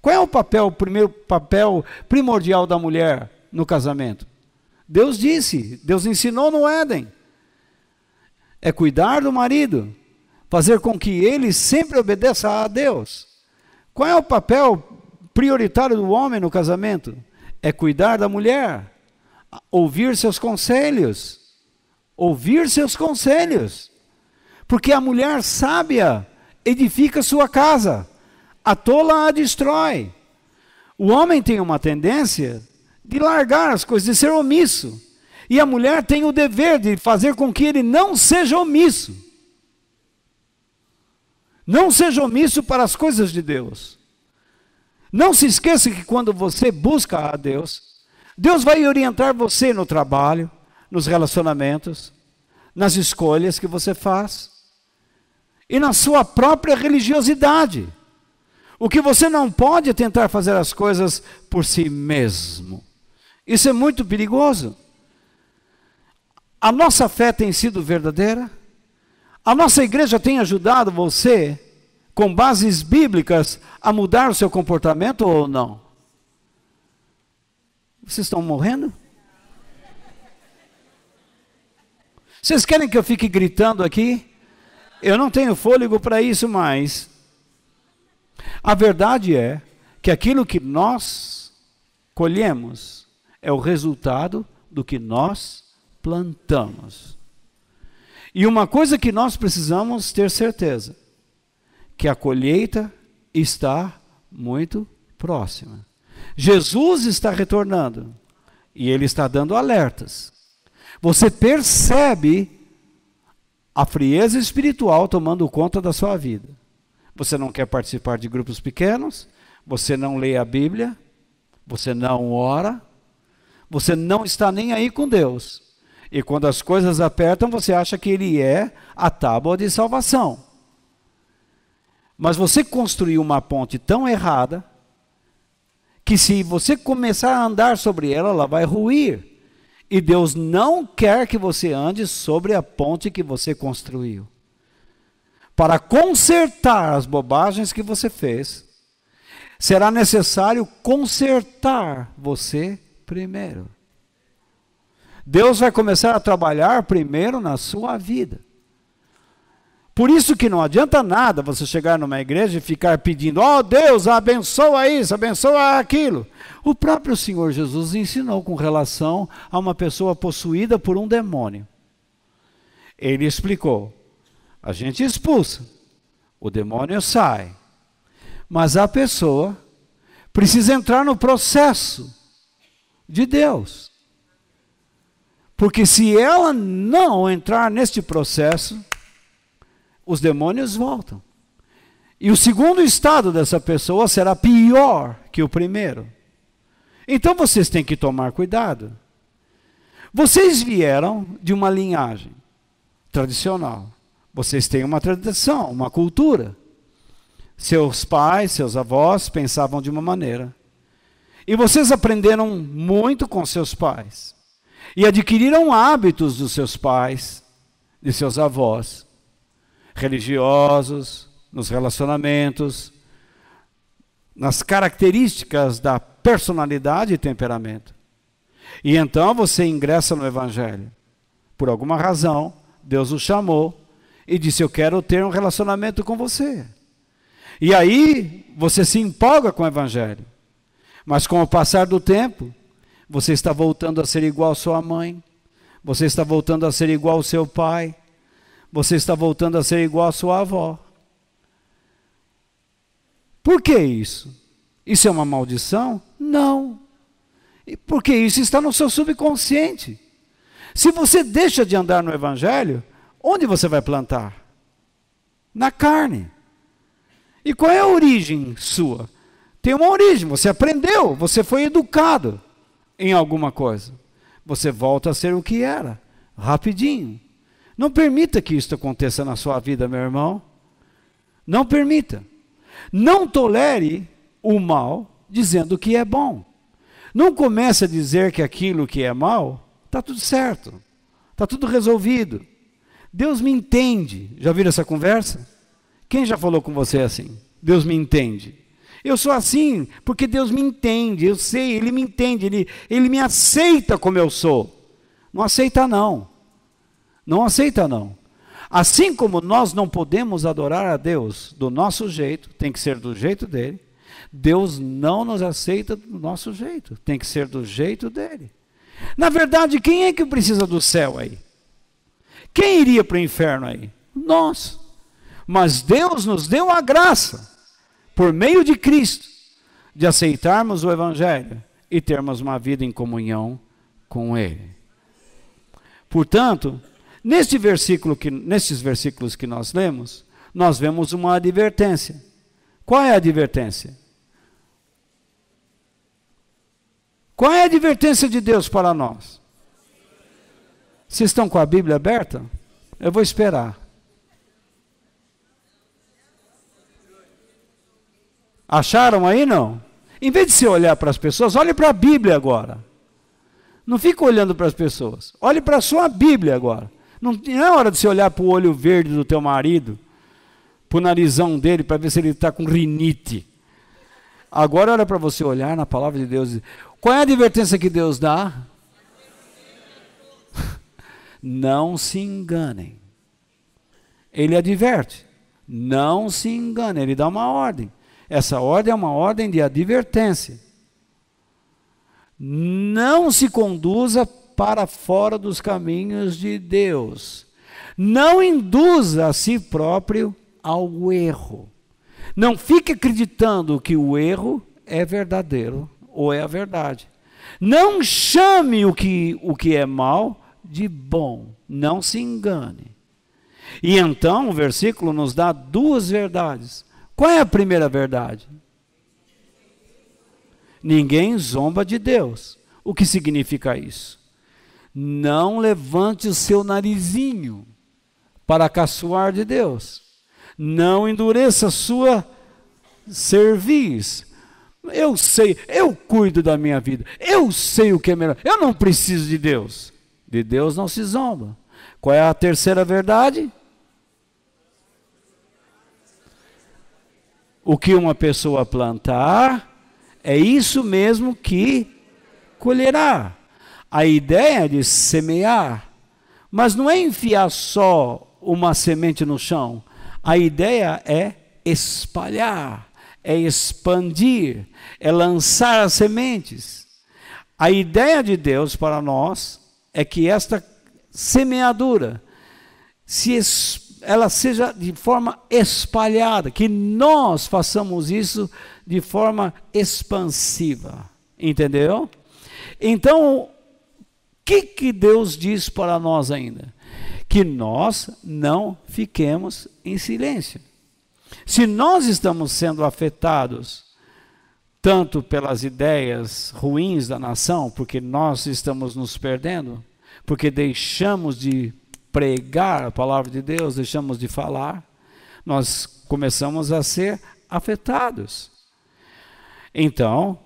Qual é o primeiro papel primordial da mulher no casamento? Deus disse, Deus ensinou no Éden. É cuidar do marido, fazer com que ele sempre obedeça a Deus. Qual é o papel prioritário do homem no casamento? É cuidar da mulher, ouvir seus conselhos. Ouvir seus conselhos. Porque a mulher sábia edifica sua casa. A tola a destrói. O homem tem uma tendência de largar as coisas, de ser omisso. E a mulher tem o dever de fazer com que ele não seja omisso. Não seja omisso para as coisas de Deus. Não se esqueça que quando você busca a Deus, Deus vai orientar você no trabalho, nos relacionamentos, nas escolhas que você faz e na sua própria religiosidade. O que você não pode é tentar fazer as coisas por si mesmo. Isso é muito perigoso. A nossa fé tem sido verdadeira? A nossa igreja tem ajudado você, com bases bíblicas, a mudar o seu comportamento ou não? Vocês estão morrendo? Vocês querem que eu fique gritando aqui? Eu não tenho fôlego para isso mais. A verdade é que aquilo que nós colhemos é o resultado do que nós plantamos. E uma coisa que nós precisamos ter certeza, que a colheita está muito próxima. Jesus está retornando e ele está dando alertas. Você percebe a frieza espiritual tomando conta da sua vida. Você não quer participar de grupos pequenos, você não lê a Bíblia, você não ora, você não está nem aí com Deus. E quando as coisas apertam, você acha que Ele é a tábua de salvação. Mas você construiu uma ponte tão errada, que se você começar a andar sobre ela, ela vai ruir. E Deus não quer que você ande sobre a ponte que você construiu. Para consertar as bobagens que você fez, será necessário consertar você primeiro. Deus vai começar a trabalhar primeiro na sua vida. Por isso que não adianta nada você chegar numa igreja e ficar pedindo, ó Deus, abençoa isso, abençoa aquilo. O próprio Senhor Jesus ensinou com relação a uma pessoa possuída por um demônio. Ele explicou, a gente expulsa, o demônio sai, mas a pessoa precisa entrar no processo de Deus. Porque se ela não entrar neste processo, os demônios voltam. E o segundo estado dessa pessoa será pior que o primeiro. Então vocês têm que tomar cuidado. Vocês vieram de uma linhagem tradicional. Vocês têm uma tradição, uma cultura. Seus pais, seus avós pensavam de uma maneira. E vocês aprenderam muito com seus pais. E adquiriram hábitos dos seus pais, de seus avós. Religiosos, nos relacionamentos, nas características da personalidade e temperamento. E então você ingressa no Evangelho. Por alguma razão, Deus o chamou e disse, eu quero ter um relacionamento com você. E aí, você se empolga com o Evangelho. Mas com o passar do tempo, você está voltando a ser igual à sua mãe, você está voltando a ser igual ao seu pai, você está voltando a ser igual à sua avó. Por que isso? Isso é uma maldição? Não. Porque isso está no seu subconsciente. Se você deixa de andar no Evangelho, onde você vai plantar? Na carne. E qual é a origem sua? Tem uma origem, você aprendeu, você foi educado em alguma coisa. Você volta a ser o que era, rapidinho. Não permita que isso aconteça na sua vida, meu irmão. Não permita. Não tolere o mal dizendo que é bom. Não comece a dizer que aquilo que é mal está tudo certo, está tudo resolvido. Deus me entende. Já viram essa conversa? Quem já falou com você assim? Deus me entende. Eu sou assim porque Deus me entende. Eu sei, Ele me entende. Ele me aceita como eu sou. Não aceita não. Não aceita não. Assim como nós não podemos adorar a Deus do nosso jeito, tem que ser do jeito dele, Deus não nos aceita do nosso jeito, tem que ser do jeito dele. Na verdade, quem é que precisa do céu aí? Quem iria para o inferno aí? Nós. Mas Deus nos deu a graça, por meio de Cristo, de aceitarmos o Evangelho e termos uma vida em comunhão com Ele. Portanto, nesses versículos que nós lemos, nós vemos uma advertência. Qual é a advertência? Qual é a advertência de Deus para nós? Vocês estão com a Bíblia aberta? Eu vou esperar. Acharam aí, não? Em vez de você olhar para as pessoas, olhe para a Bíblia agora. Não fica olhando para as pessoas. Olhe para a sua Bíblia agora. Não é hora de você olhar para o olho verde do teu marido, para o narizão dele, para ver se ele está com rinite. Agora olha para você olhar na palavra de Deus. Qual é a advertência que Deus dá? Não se enganem. Ele adverte. Não se enganem. Ele dá uma ordem. Essa ordem é uma ordem de advertência. Não se conduza para fora dos caminhos de Deus. Não induza a si próprio ao erro. Não fique acreditando que o erro é verdadeiro ou é a verdade. Não chame o que é mal de bom. Não se engane. E então o versículo nos dá duas verdades. Qual é a primeira verdade? Ninguém zomba de Deus. O que significa isso? Não levante o seu narizinho para caçoar de Deus. Não endureça a sua cerviz. Eu sei, eu cuido da minha vida, eu sei o que é melhor, eu não preciso de Deus. De Deus não se zomba. Qual é a terceira verdade? O que uma pessoa plantar, é isso mesmo que colherá. A ideia é de semear, mas não é enfiar só uma semente no chão. A ideia é espalhar, é expandir, é lançar as sementes. A ideia de Deus para nós é que esta semeadura ela seja de forma espalhada, que nós façamos isso de forma expansiva, entendeu? Então, o que Deus diz para nós ainda? Que nós não fiquemos em silêncio. Se nós estamos sendo afetados tanto pelas ideias ruins da nação, porque nós estamos nos perdendo, porque deixamos de pregar a palavra de Deus, deixamos de falar, nós começamos a ser afetados. Então,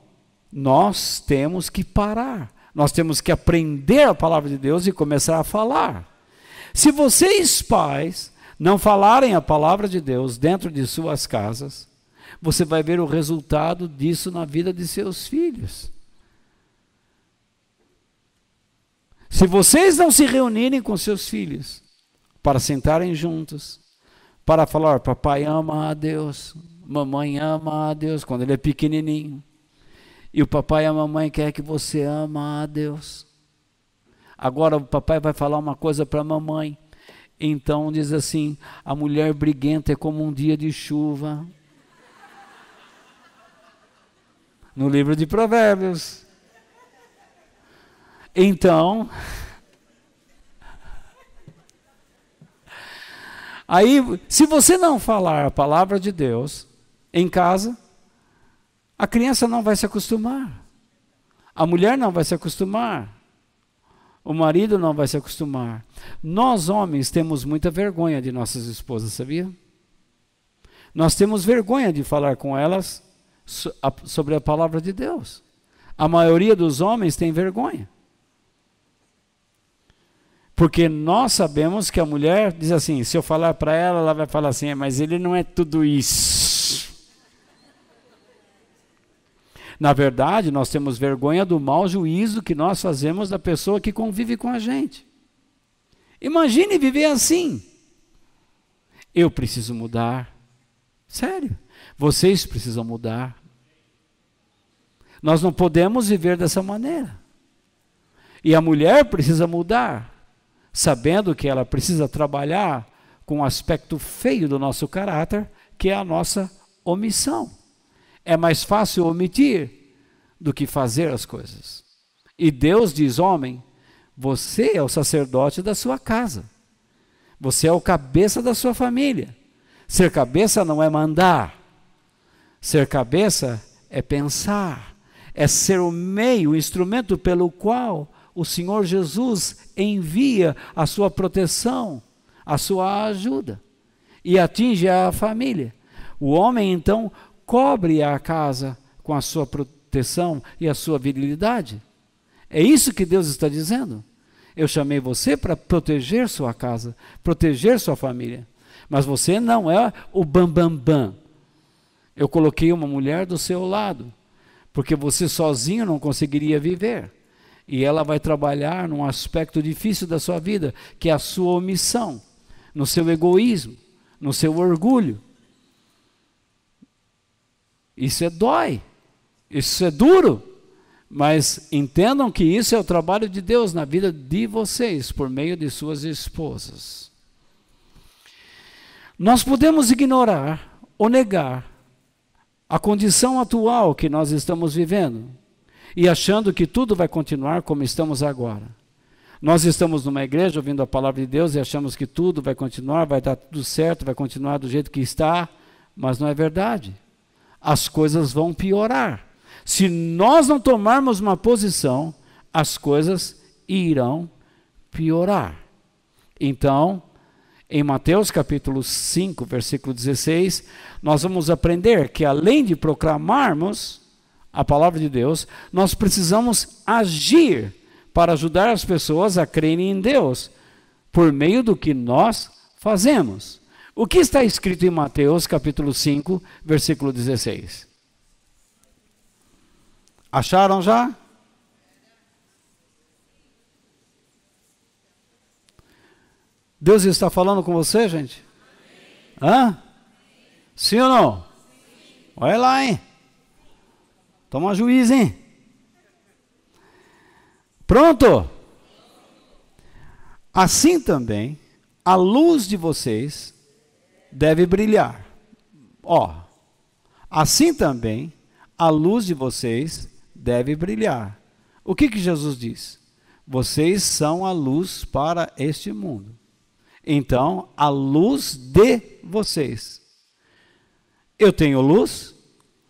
nós temos que parar, nós temos que aprender a palavra de Deus e começar a falar. Se vocês, pais, não falarem a palavra de Deus dentro de suas casas, você vai ver o resultado disso na vida de seus filhos. Se vocês não se reunirem com seus filhos, para sentarem juntos, para falar, papai ama a Deus, mamãe ama a Deus, quando ele é pequenininho, e o papai e a mamãe querem que você ama a Deus. Agora o papai vai falar uma coisa para a mamãe, então diz assim, a mulher briguenta é como um dia de chuva. No livro de Provérbios. Então, aí, se você não falar a palavra de Deus em casa, a criança não vai se acostumar, a mulher não vai se acostumar, o marido não vai se acostumar. Nós, homens, temos muita vergonha de nossas esposas, sabia? Nós temos vergonha de falar com elas sobre a palavra de Deus. A maioria dos homens tem vergonha. Porque nós sabemos que a mulher diz assim, se eu falar para ela, ela vai falar assim, mas ele não é tudo isso. Na verdade, nós temos vergonha do mau juízo que nós fazemos da pessoa que convive com a gente. Imagine viver assim. Eu preciso mudar. Sério, vocês precisam mudar. Nós não podemos viver dessa maneira. E a mulher precisa mudar, sabendo que ela precisa trabalhar com um aspecto feio do nosso caráter, que é a nossa omissão. É mais fácil omitir do que fazer as coisas. E Deus diz, homem, você é o sacerdote da sua casa. Você é o cabeça da sua família. Ser cabeça não é mandar. Ser cabeça é pensar. É ser o meio, o instrumento pelo qual o Senhor Jesus envia a sua proteção, a sua ajuda, e atinge a família. O homem, então, cobre a casa com a sua proteção e a sua virilidade. É isso que Deus está dizendo. Eu chamei você para proteger sua casa, proteger sua família. Mas você não é o bam. Eu coloquei uma mulher do seu lado, porque você sozinho não conseguiria viver. E ela vai trabalhar num aspecto difícil da sua vida, que é a sua omissão, no seu egoísmo, no seu orgulho. Isso dói, isso é duro, mas entendam que isso é o trabalho de Deus na vida de vocês, por meio de suas esposas. Nós podemos ignorar ou negar a condição atual que nós estamos vivendo, e achando que tudo vai continuar como estamos agora. Nós estamos numa igreja ouvindo a palavra de Deus e achamos que tudo vai continuar, vai dar tudo certo, vai continuar do jeito que está, mas não é verdade. As coisas vão piorar. Se nós não tomarmos uma posição, as coisas irão piorar. Então, em Mateus capítulo 5, versículo 16, nós vamos aprender que além de proclamarmos a palavra de Deus, nós precisamos agir para ajudar as pessoas a crerem em Deus, por meio do que nós fazemos. O que está escrito em Mateus capítulo 5, versículo 16? Acharam já? Deus está falando com você, gente? Hã? Sim ou não? Olha lá, hein? Toma juízo, hein? Pronto? Assim também, a luz de vocês deve brilhar. Ó, assim também, a luz de vocês deve brilhar. O que Jesus diz? Vocês são a luz para este mundo. Então, a luz de vocês. Eu tenho luz?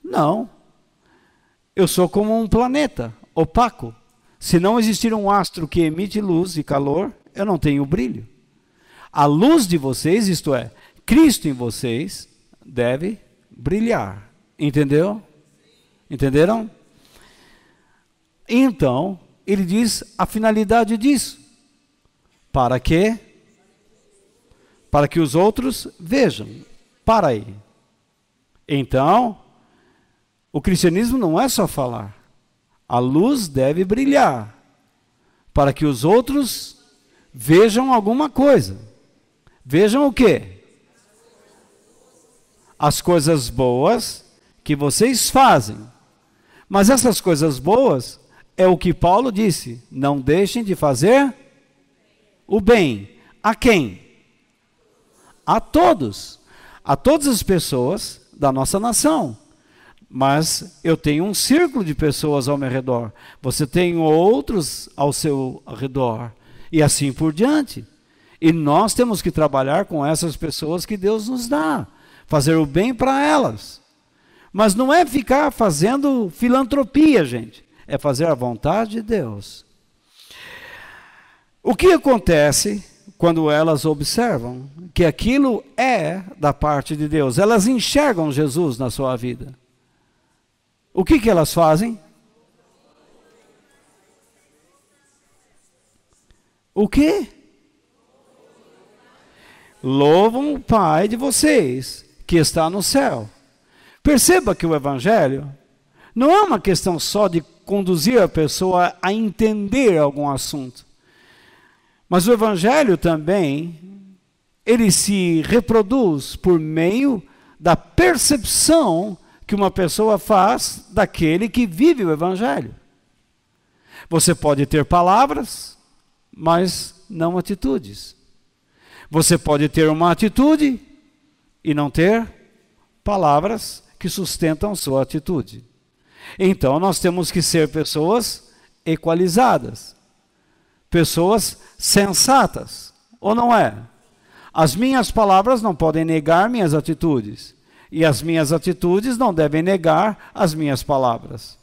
Não. Eu sou como um planeta opaco. Se não existir um astro que emite luz e calor, eu não tenho brilho. A luz de vocês, isto é, Cristo em vocês, deve brilhar. Entendeu? Entenderam? Então, ele diz a finalidade disso. Para quê? Para que os outros vejam. Para aí. Então, o cristianismo não é só falar. A luz deve brilhar. Para que os outros vejam alguma coisa. Vejam o quê? As coisas boas que vocês fazem. Mas essas coisas boas é o que Paulo disse. Não deixem de fazer o bem. A quem? A todos. A todas as pessoas da nossa nação. Mas eu tenho um círculo de pessoas ao meu redor. Você tem outros ao seu redor. E assim por diante. E nós temos que trabalhar com essas pessoas que Deus nos dá. Fazer o bem para elas. Mas não é ficar fazendo filantropia, gente. É fazer a vontade de Deus. O que acontece quando elas observam que aquilo é da parte de Deus? Elas enxergam Jesus na sua vida. O que elas fazem? O quê? Louvam o Pai de vocês, que está no céu. Perceba que o Evangelho não é uma questão só de conduzir a pessoa a entender algum assunto. Mas o Evangelho também, ele se reproduz por meio da percepção que uma pessoa faz daquele que vive o Evangelho. Você pode ter palavras, mas não atitudes. Você pode ter uma atitude e não ter palavras que sustentam sua atitude. Então, nós temos que ser pessoas equalizadas. Pessoas sensatas, ou não é? As minhas palavras não podem negar minhas atitudes. E as minhas atitudes não devem negar as minhas palavras.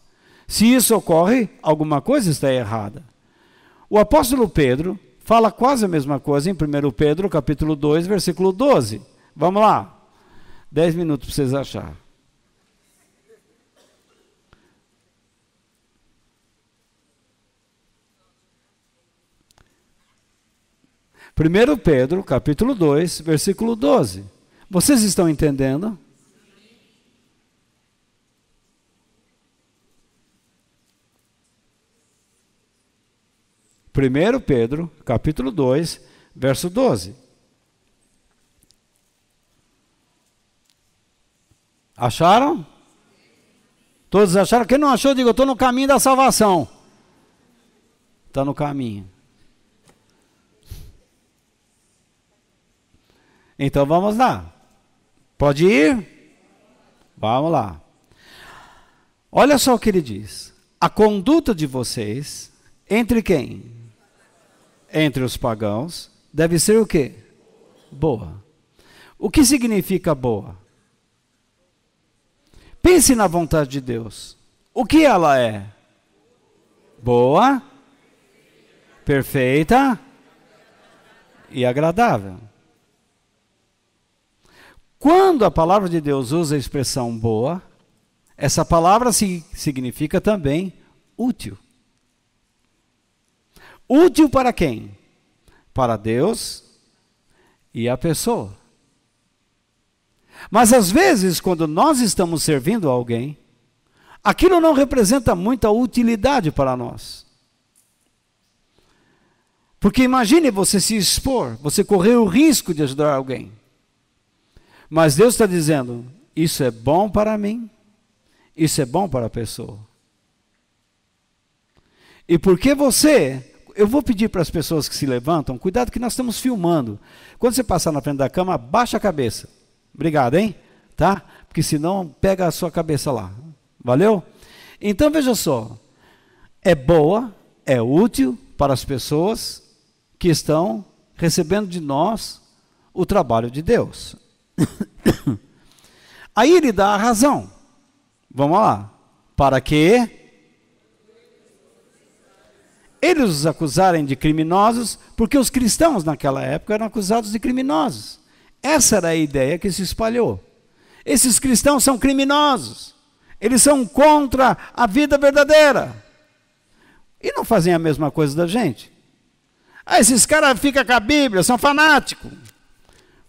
Se isso ocorre, alguma coisa está errada. O apóstolo Pedro fala quase a mesma coisa em 1 Pedro, capítulo 2, versículo 12. Vamos lá. 10 minutos para vocês acharem. Primeiro Pedro, capítulo 2, versículo 12. Vocês estão entendendo? Primeiro Pedro, capítulo 2, verso 12. Acharam? Todos acharam? Quem não achou, diga, eu estou no caminho da salvação. Está no caminho. Então vamos lá. Pode ir? Vamos lá. Olha só o que ele diz. A conduta de vocês, entre quem? Entre os pagãos, deve ser o quê? Boa. O que significa boa? Pense na vontade de Deus. O que ela é? Boa, perfeita e agradável. Quando a palavra de Deus usa a expressão boa, Essa palavra significa também útil. Útil para quem? Para Deus e a pessoa. Mas às vezes, quando nós estamos servindo a alguém, aquilo não representa muita utilidade para nós. Porque imagine você se expor, você correr o risco de ajudar alguém. Mas Deus está dizendo, isso é bom para mim, isso é bom para a pessoa. E porque eu vou pedir para as pessoas que se levantam, cuidado que nós estamos filmando. Quando você passar na frente da cama, abaixa a cabeça. Obrigado, hein? Tá? Porque senão pega a sua cabeça lá. Valeu? Então veja só, é boa, é útil para as pessoas que estão recebendo de nós o trabalho de Deus. Aí ele dá a razão. Vamos lá. Para que eles os acusarem de criminosos, porque os cristãos naquela época eram acusados de criminosos. Essa era a ideia que se espalhou. Esses cristãos são criminosos. Eles são contra a vida verdadeira. E não fazem a mesma coisa da gente. Esses caras ficam com a Bíblia, são fanáticos.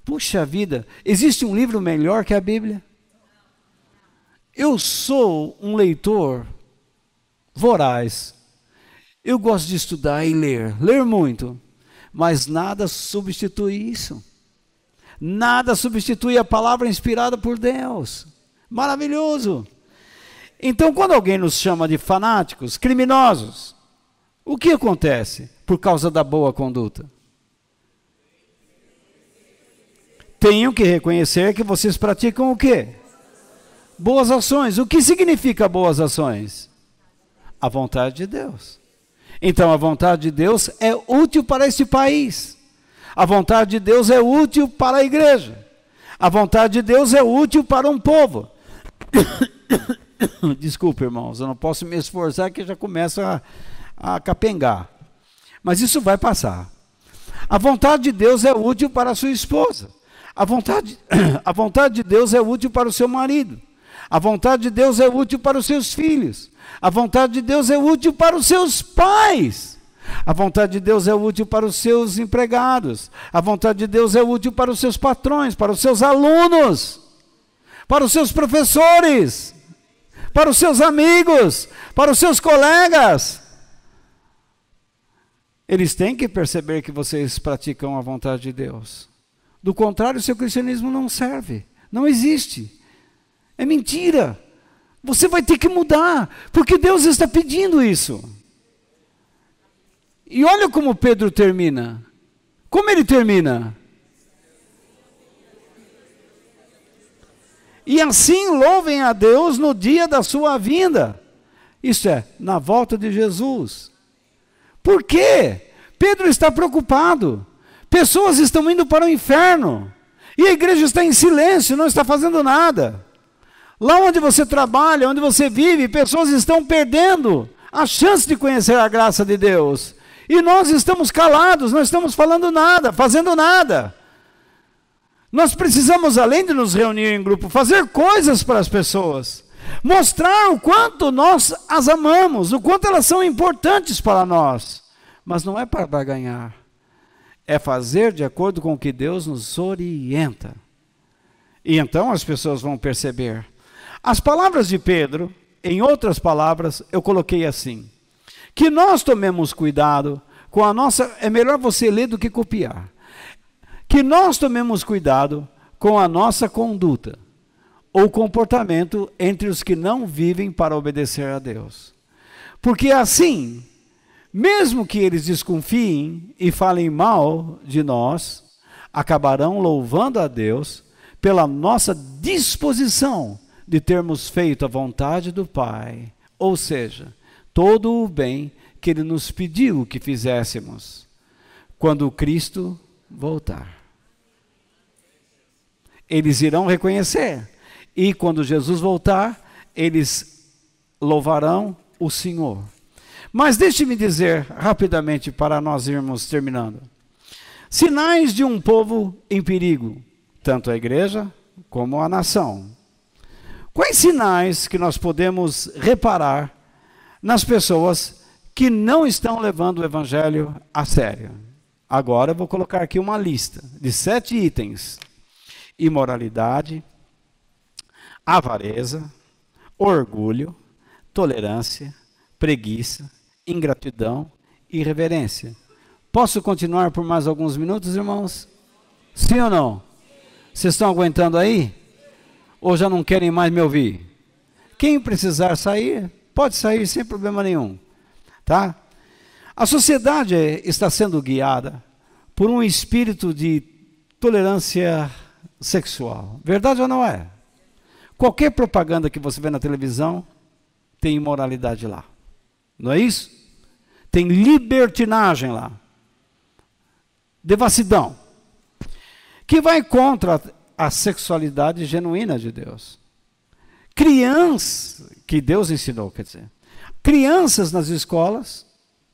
Puxa vida, existe um livro melhor que a Bíblia? Eu sou um leitor voraz. Eu gosto de estudar e ler muito. Mas nada substitui isso. Nada substitui a palavra inspirada por Deus. Maravilhoso. Então, quando alguém nos chama de fanáticos, criminosos, o que acontece por causa da boa conduta? Tenho que reconhecer que vocês praticam o quê? Boas ações. O que significa boas ações? A vontade de Deus. Então, a vontade de Deus é útil para este país. A vontade de Deus é útil para a igreja. A vontade de Deus é útil para um povo. Desculpe, irmãos, eu não posso me esforçar que já começa a capengar. Mas isso vai passar. A vontade de Deus é útil para a sua esposa. A vontade de Deus é útil para o seu marido. A vontade de Deus é útil para os seus filhos. A vontade de Deus é útil para os seus pais. A vontade de Deus é útil para os seus empregados. A vontade de Deus é útil para os seus patrões, para os seus alunos, para os seus professores, para os seus amigos, para os seus colegas. Eles têm que perceber que vocês praticam a vontade de Deus. Do contrário, seu cristianismo não serve, não existe. É mentira. Você vai ter que mudar, porque Deus está pedindo isso. E olha como Pedro termina. Como ele termina? E assim louvem a Deus no dia da sua vinda. Isso é, na volta de Jesus. Por quê? Pedro está preocupado. Pessoas estão indo para o inferno. E a igreja está em silêncio, não está fazendo nada. Lá onde você trabalha, onde você vive, pessoas estão perdendo a chance de conhecer a graça de Deus. E nós estamos calados, não estamos falando nada, fazendo nada. Nós precisamos, além de nos reunir em grupo, fazer coisas para as pessoas. Mostrar o quanto nós as amamos, o quanto elas são importantes para nós. Mas não é para barganhar. É fazer de acordo com o que Deus nos orienta. E então as pessoas vão perceber. As palavras de Pedro, em outras palavras, eu coloquei assim. Que nós tomemos cuidado com a nossa... É melhor você ler do que copiar. Que nós tomemos cuidado com a nossa conduta ou comportamento entre os que não vivem para obedecer a Deus. Porque assim, mesmo que eles desconfiem e falem mal de nós, acabarão louvando a Deus pela nossa disposição de termos feito a vontade do Pai, ou seja, todo o bem que Ele nos pediu que fizéssemos, quando Cristo voltar. Eles irão reconhecer, e quando Jesus voltar, eles louvarão o Senhor. Mas deixe-me dizer rapidamente, para nós irmos terminando. Sinais de um povo em perigo, tanto a igreja como a nação. Quais sinais que nós podemos reparar nas pessoas que não estão levando o evangelho a sério? Agora eu vou colocar aqui uma lista de 7 itens: imoralidade, avareza, orgulho, tolerância, preguiça, ingratidão e irreverência. Posso continuar por mais alguns minutos, irmãos? Sim ou não? Vocês estão aguentando aí? Ou já não querem mais me ouvir? Quem precisar sair, pode sair sem problema nenhum. Tá? A sociedade está sendo guiada por um espírito de tolerância sexual. Verdade ou não é? Qualquer propaganda que você vê na televisão tem imoralidade lá. Não é isso? Tem libertinagem lá. Devassidão. Que vai contra a sexualidade genuína de Deus. Crianças, que Deus ensinou, quer dizer. Crianças nas escolas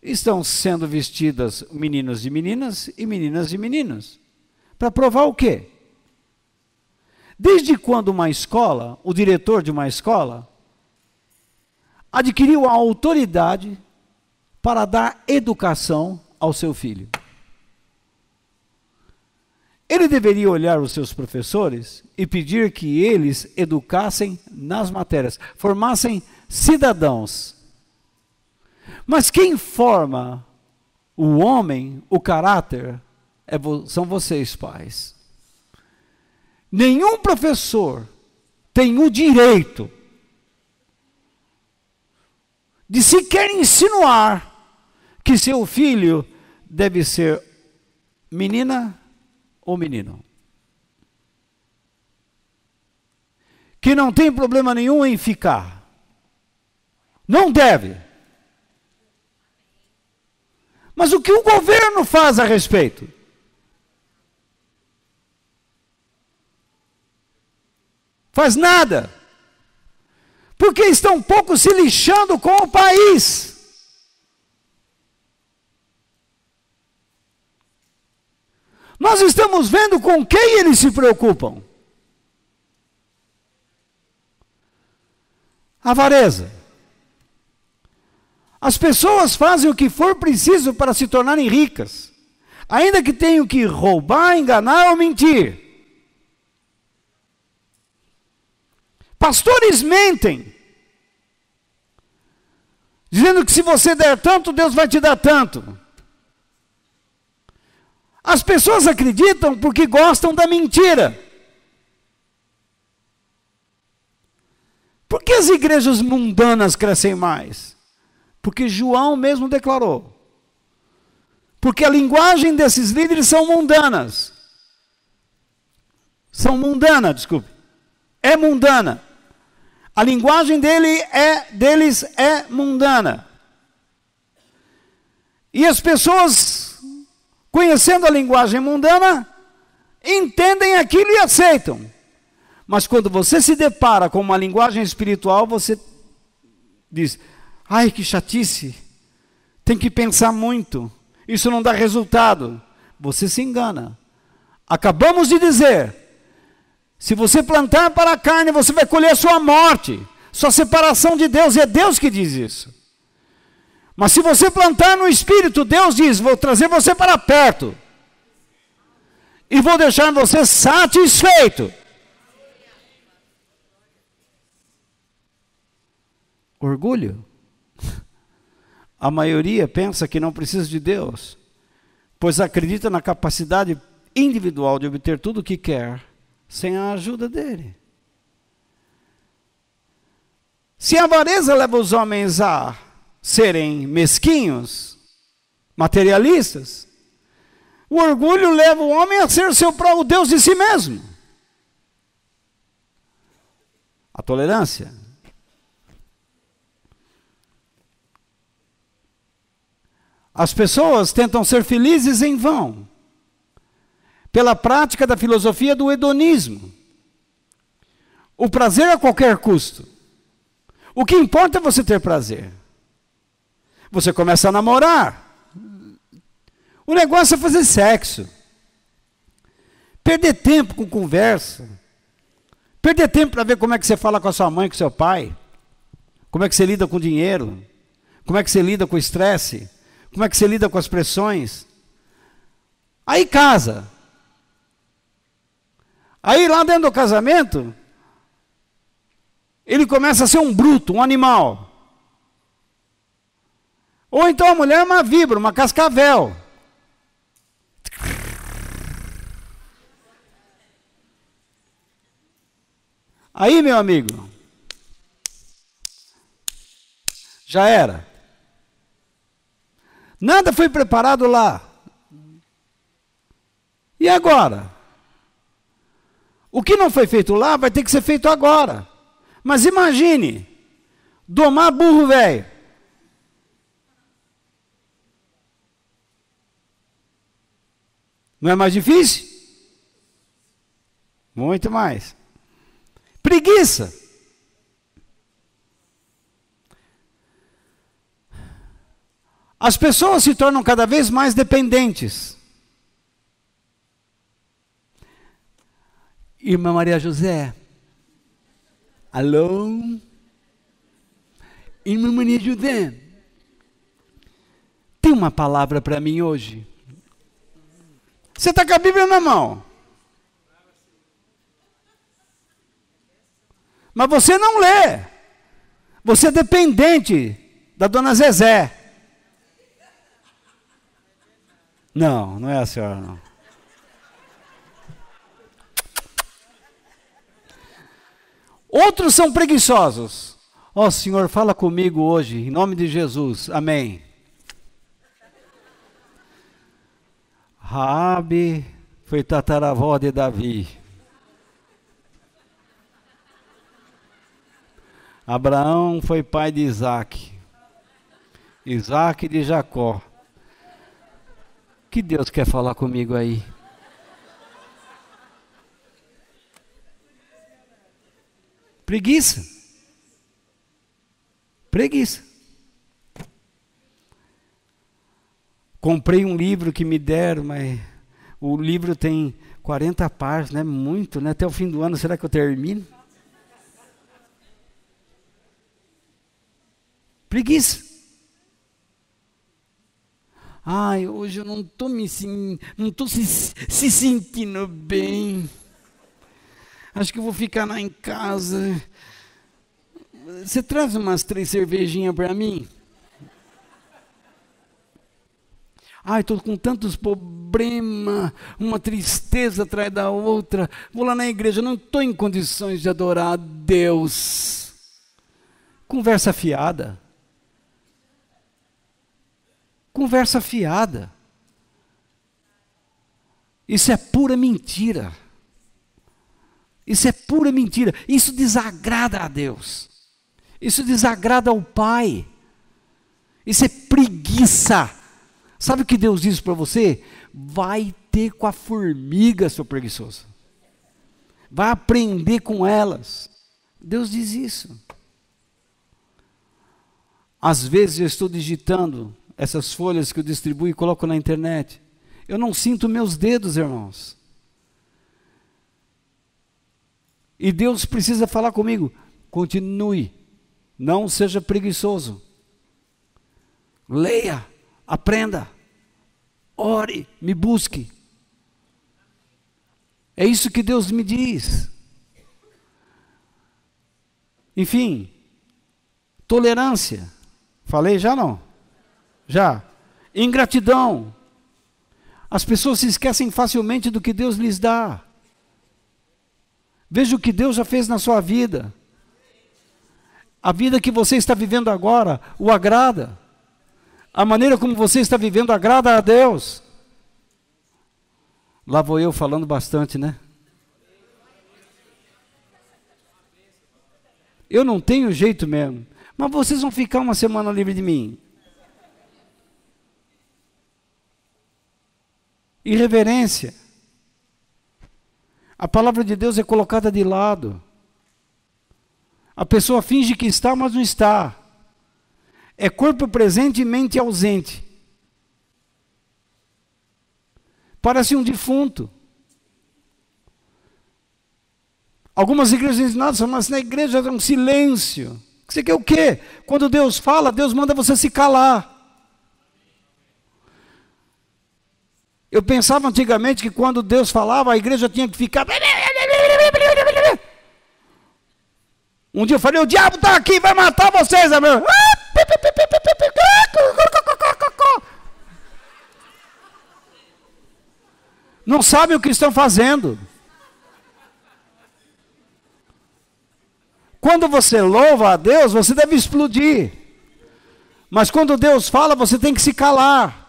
estão sendo vestidas meninos de meninas e meninas de meninos. Para provar o quê? Desde quando uma escola, o diretor de uma escola, adquiriu a autoridade para dar educação ao seu filho? Ele deveria olhar os seus professores e pedir que eles educassem nas matérias, formassem cidadãos. Mas quem forma o homem, o caráter, são vocês, pais. Nenhum professor tem o direito de sequer insinuar que seu filho deve ser menina ou menino. Que não tem problema nenhum em ficar. Não deve. Mas o que o governo faz a respeito? Faz nada. Porque estão um pouco se lixando com o país. Nós estamos vendo com quem eles se preocupam. Avareza. As pessoas fazem o que for preciso para se tornarem ricas, ainda que tenham que roubar, enganar ou mentir. Pastores mentem, dizendo que se você der tanto, Deus vai te dar tanto. As pessoas acreditam porque gostam da mentira. Por que as igrejas mundanas crescem mais? Porque João mesmo declarou. Porque a linguagem desses líderes são mundanas. Desculpe. É mundana. A linguagem deles é mundana. E as pessoas, conhecendo a linguagem mundana, entendem aquilo e aceitam. Mas quando você se depara com uma linguagem espiritual, você diz: ai, que chatice, tem que pensar muito, isso não dá resultado. Você se engana. Acabamos de dizer, se você plantar para a carne, você vai colher sua morte, sua separação de Deus, e é Deus que diz isso. Mas se você plantar no Espírito, Deus diz: vou trazer você para perto, e vou deixar você satisfeito. Orgulho. A maioria pensa que não precisa de Deus, pois acredita na capacidade individual de obter tudo o que quer, sem a ajuda dele. Se a avareza leva os homens a serem mesquinhos, materialistas, o orgulho leva o homem a ser o Deus de si mesmo. A tolerância. As pessoas tentam ser felizes em vão, pela prática da filosofia do hedonismo. O prazer a qualquer custo. O que importa é você ter prazer. Você começa a namorar. O negócio é fazer sexo. Perder tempo com conversa. Perder tempo para ver como é que você fala com a sua mãe, com o seu pai, como é que você lida com o dinheiro, como é que você lida com o estresse, como é que você lida com as pressões. Aí casa. Aí lá dentro do casamento, ele começa a ser um bruto, um animal. Ou então a mulher é uma víbora, uma cascavel. Aí, meu amigo, já era. Nada foi preparado lá. E agora? O que não foi feito lá vai ter que ser feito agora. Mas imagine, domar burro velho. Não é mais difícil? Muito mais. Preguiça. As pessoas se tornam cada vez mais dependentes. Irmã Maria José. Alô? Irmã Maria José. Tem uma palavra para mim hoje. Você está com a Bíblia na mão. Mas você não lê. Você é dependente da dona Zezé. Não, não é a senhora, não. Outros são preguiçosos. Ó, Senhor, fala comigo hoje, em nome de Jesus. Amém. Raabe foi tataravó de Davi. Abraão foi pai de Isaac. Isaac de Jacó. Que Deus quer falar comigo aí? Preguiça. Preguiça. Comprei um livro que me deram, mas o livro tem 40 páginas, não é muito, né? Até o fim do ano, será que eu termino? Preguiça. Ai, hoje eu não estou se sentindo bem. Acho que eu vou ficar lá em casa. Você traz umas 3 cervejinhas para mim? Ai, estou com tantos problemas, uma tristeza atrás da outra. Vou lá na igreja, não estou em condições de adorar a Deus. Conversa fiada. Conversa fiada. Isso é pura mentira. Isso é pura mentira. Isso desagrada a Deus. Isso desagrada ao Pai. Isso é preguiça. Sabe o que Deus diz para você? Vai ter com a formiga, seu preguiçoso. Vai aprender com elas. Deus diz isso. Às vezes eu estou digitando essas folhas que eu distribuo e coloco na internet. Eu não sinto meus dedos, irmãos. E Deus precisa falar comigo. Continue. Não seja preguiçoso. Leia. Aprenda. Ore. Me busque. É isso que Deus me diz. Enfim. Tolerância. Falei já não? Já. Ingratidão. As pessoas se esquecem facilmente do que Deus lhes dá. Veja o que Deus já fez na sua vida. A vida que você está vivendo agora o agrada. A maneira como você está vivendo agrada a Deus. Lá vou eu falando bastante, né? Eu não tenho jeito mesmo. Mas vocês vão ficar uma semana livre de mim. Irreverência. A palavra de Deus é colocada de lado. A pessoa finge que está, mas não está. É corpo presente e mente ausente. Parece um defunto. Algumas igrejas dizem, nossa, mas na igreja é um silêncio. Você quer o quê? Quando Deus fala, Deus manda você se calar. Eu pensava antigamente que quando Deus falava, a igreja tinha que ficar... Um dia eu falei, o diabo está aqui, vai matar vocês. Não sabem o que estão fazendo. Quando você louva a Deus, você deve explodir. Mas quando Deus fala, você tem que se calar.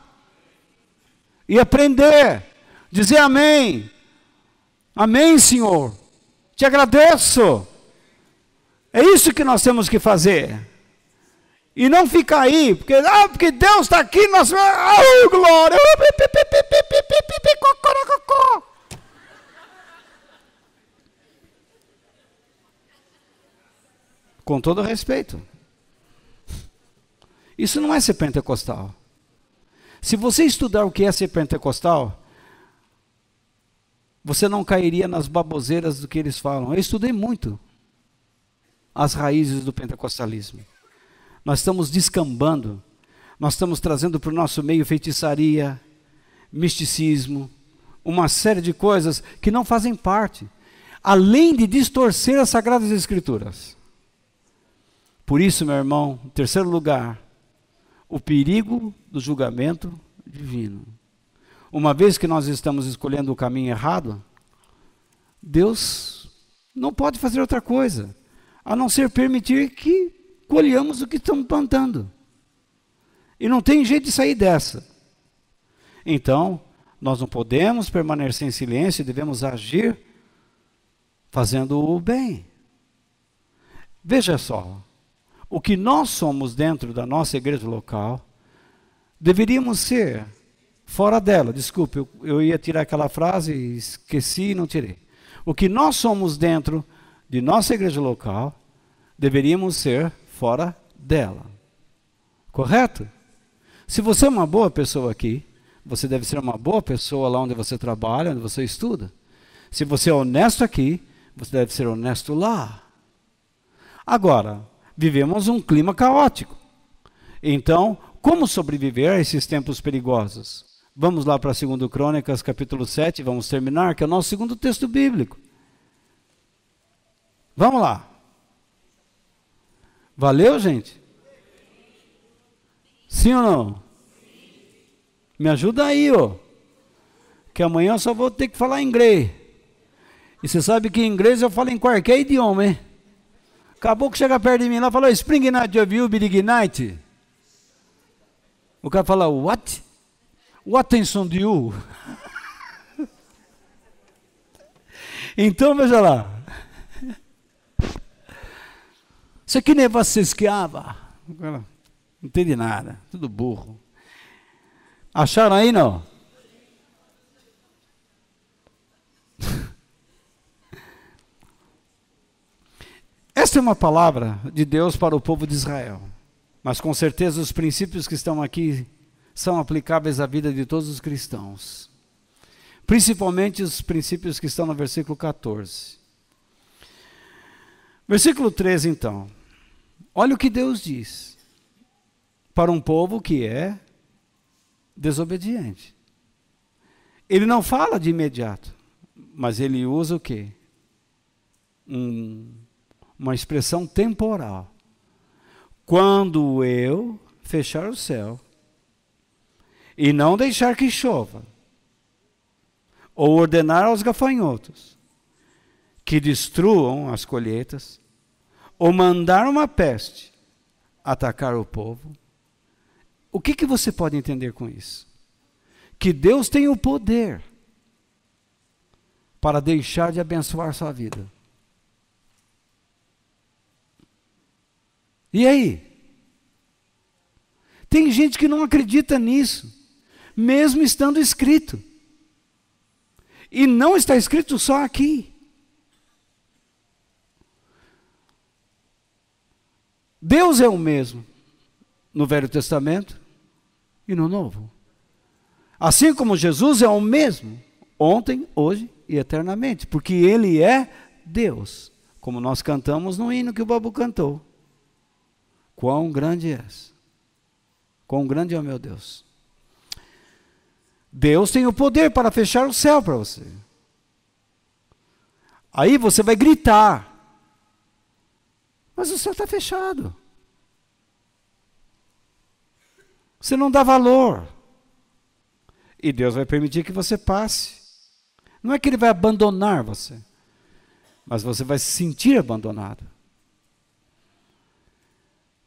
E aprender. Dizer amém. Amém, Senhor. Te agradeço. É isso que nós temos que fazer. E não ficar aí, porque Deus está aqui, nós... Oh, glória! Com todo respeito. Isso não é ser pentecostal. Se você estudar o que é ser pentecostal, você não cairia nas baboseiras do que eles falam. Eu estudei muito as raízes do pentecostalismo. Nós estamos descambando, nós estamos trazendo para o nosso meio feitiçaria, misticismo, uma série de coisas que não fazem parte, além de distorcer as Sagradas Escrituras. Por isso, meu irmão, em terceiro lugar, o perigo do julgamento divino. Uma vez que nós estamos escolhendo o caminho errado, Deus não pode fazer outra coisa, a não ser permitir que colhamos o que estamos plantando. E não tem jeito de sair dessa. Então, nós não podemos permanecer em silêncio, devemos agir fazendo o bem. Veja só, o que nós somos dentro da nossa igreja local, deveríamos ser fora dela. Desculpe, eu ia tirar aquela frase, esqueci e não tirei. O que nós somos dentro de nossa igreja local, deveríamos ser fora dela. Correto? Se você é uma boa pessoa aqui, você deve ser uma boa pessoa lá onde você trabalha, onde você estuda. Se você é honesto aqui, você deve ser honesto lá. Agora, vivemos um clima caótico. Então, como sobreviver a esses tempos perigosos? Vamos lá para 2 Crônicas, capítulo 7, vamos terminar, que é o nosso segundo texto bíblico. Vamos lá. Valeu, gente? Sim ou não? Me ajuda aí, ó. Que amanhã eu só vou ter que falar inglês. E você sabe que em inglês eu falo em qualquer idioma, hein? Acabou que chega perto de mim lá e falou, Spring Night of You, Big Night. O cara fala, what? What attention do you? Então, veja lá. Isso aqui nem você esquiava. Não entende nada, tudo burro. Acharam aí, não? Esta é uma palavra de Deus para o povo de Israel. Mas com certeza os princípios que estão aqui são aplicáveis à vida de todos os cristãos. Principalmente os princípios que estão no versículo 14. Versículo 13, então. Olha o que Deus diz para um povo que é desobediente. Ele não fala de imediato, mas ele usa o quê? Uma expressão temporal. Quando eu fechar o céu e não deixar que chova, ou ordenar aos gafanhotos que destruam as colheitas, ou mandar uma peste atacar o povo, o que você pode entender com isso? Que Deus tem o poder para deixar de abençoar sua vida. E aí? Tem gente que não acredita nisso, mesmo estando escrito. E não está escrito só aqui. Deus é o mesmo no Velho Testamento e no Novo. Assim como Jesus é o mesmo ontem, hoje e eternamente, porque Ele é Deus. Como nós cantamos no hino que o Babu cantou. Quão grande és. Quão grande é o meu Deus. Deus tem o poder para fechar o céu para você. Aí você vai gritar. Mas o céu está fechado. Você não dá valor. E Deus vai permitir que você passe. Não é que Ele vai abandonar você. Mas você vai se sentir abandonado.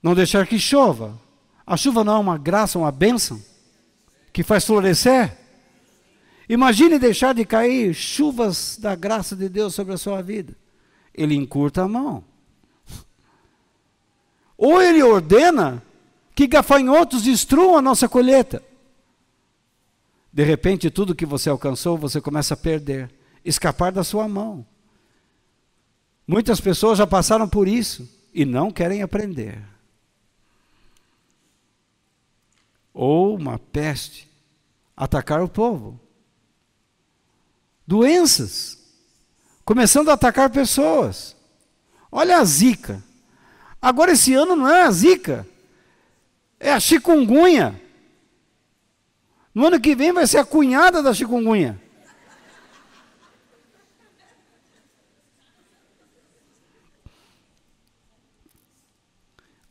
Não deixar que chova. A chuva não é uma graça, uma bênção que faz florescer? Imagine deixar de cair chuvas da graça de Deus sobre a sua vida. Ele encurta a mão. Ou Ele ordena que gafanhotos destruam a nossa colheita. De repente, tudo que você alcançou, você começa a perder, escapar da sua mão. Muitas pessoas já passaram por isso e não querem aprender. Ou uma peste atacar o povo. Doenças começando a atacar pessoas. Olha a zika. Agora esse ano não é a zika, é a chikungunya. No ano que vem vai ser a cunhada da chikungunya.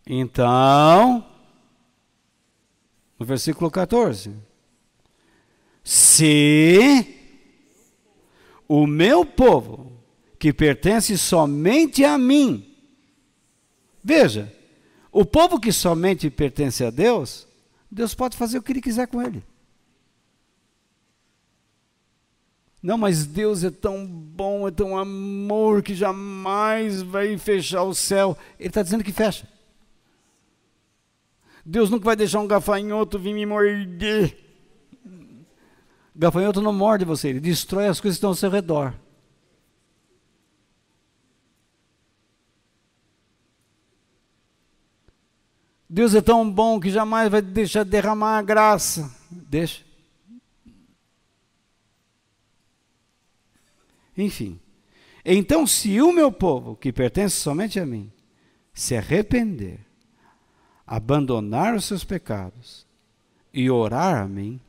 Então, no versículo 14. Se o meu povo, que pertence somente a mim, veja, o povo que somente pertence a Deus, Deus pode fazer o que Ele quiser com ele. Não, mas Deus é tão bom, é tão amor, que jamais vai fechar o céu. Ele está dizendo que fecha. Deus nunca vai deixar um gafanhoto vir me morder. Gafanhoto não morde você, ele destrói as coisas que estão ao seu redor. Deus é tão bom que jamais vai deixar derramar a graça. Deixa. Enfim. Então, se o meu povo, que pertence somente a mim, se arrepender, abandonar os seus pecados e orar a mim,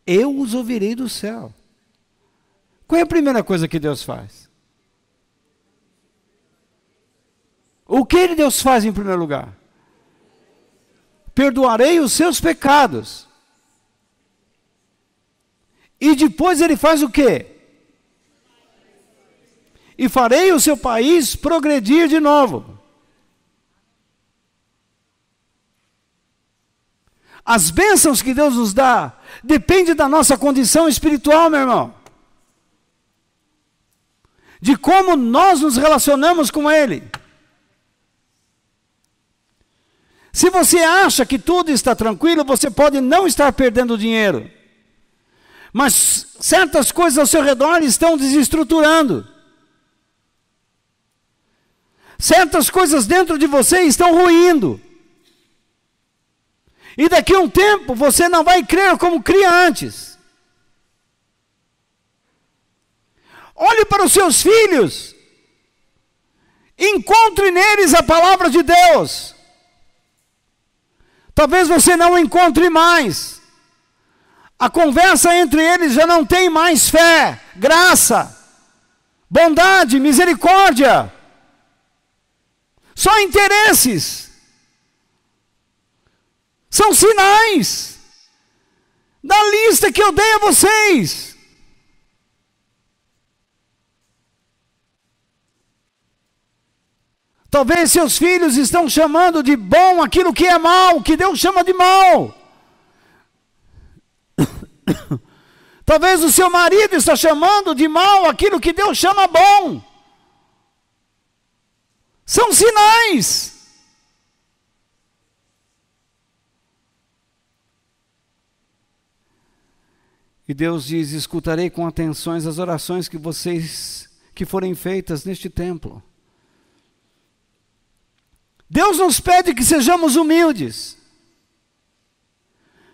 eu os ouvirei do céu. Qual é a primeira coisa que Deus faz? O que Deus faz em primeiro lugar? Perdoarei os seus pecados. E depois Ele faz o quê? E farei o seu país progredir de novo. As bênçãos que Deus nos dá dependem da nossa condição espiritual, meu irmão. De como nós nos relacionamos com Ele. Se você acha que tudo está tranquilo, você pode não estar perdendo dinheiro. Mas certas coisas ao seu redor estão desestruturando. Certas coisas dentro de você estão ruindo. E daqui a um tempo você não vai crer como cria antes. Olhe para os seus filhos. Encontre neles a palavra de Deus. Talvez você não encontre mais. A conversa entre eles já não tem mais fé, graça, bondade, misericórdia. Só interesses. São sinais da lista que eu dei a vocês. Talvez seus filhos estão chamando de bom aquilo que é mal, que Deus chama de mal. Talvez o seu marido está chamando de mal aquilo que Deus chama bom. São sinais. E Deus diz: escutarei com atenções as orações que forem feitas neste templo. Deus nos pede que sejamos humildes,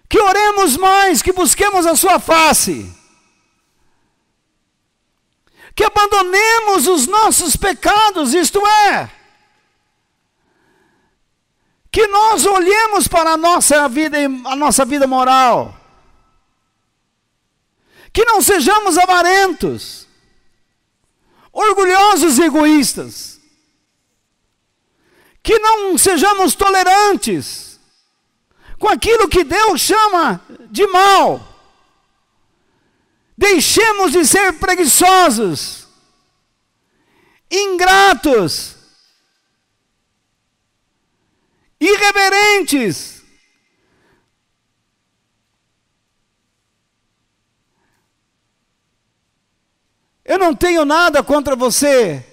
que oremos mais, que busquemos a sua face, que abandonemos os nossos pecados, isto é, que nós olhemos para a nossa vida moral, que não sejamos avarentos, orgulhosos e egoístas, que não sejamos tolerantes com aquilo que Deus chama de mal. Deixemos de ser preguiçosos, ingratos, irreverentes. Eu não tenho nada contra você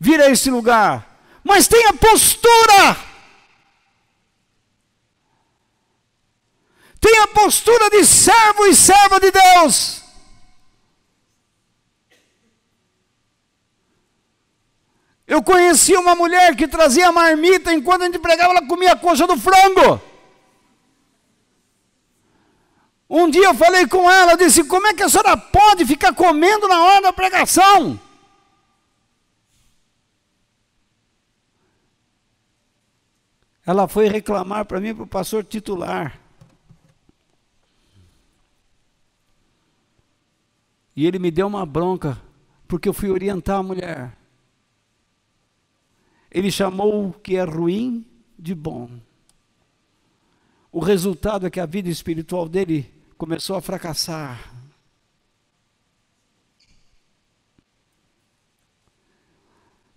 vir a este lugar, mas tenha postura. Tenha postura de servo e serva de Deus. Eu conheci uma mulher que trazia marmita, enquanto a gente pregava, ela comia a coxa do frango. Um dia eu falei com ela, disse, como é que a senhora pode ficar comendo na hora da pregação? Ela foi reclamar para mim, para o pastor titular. E ele me deu uma bronca, porque eu fui orientar a mulher. Ele chamou o que é ruim de bom. O resultado é que a vida espiritual dele começou a fracassar.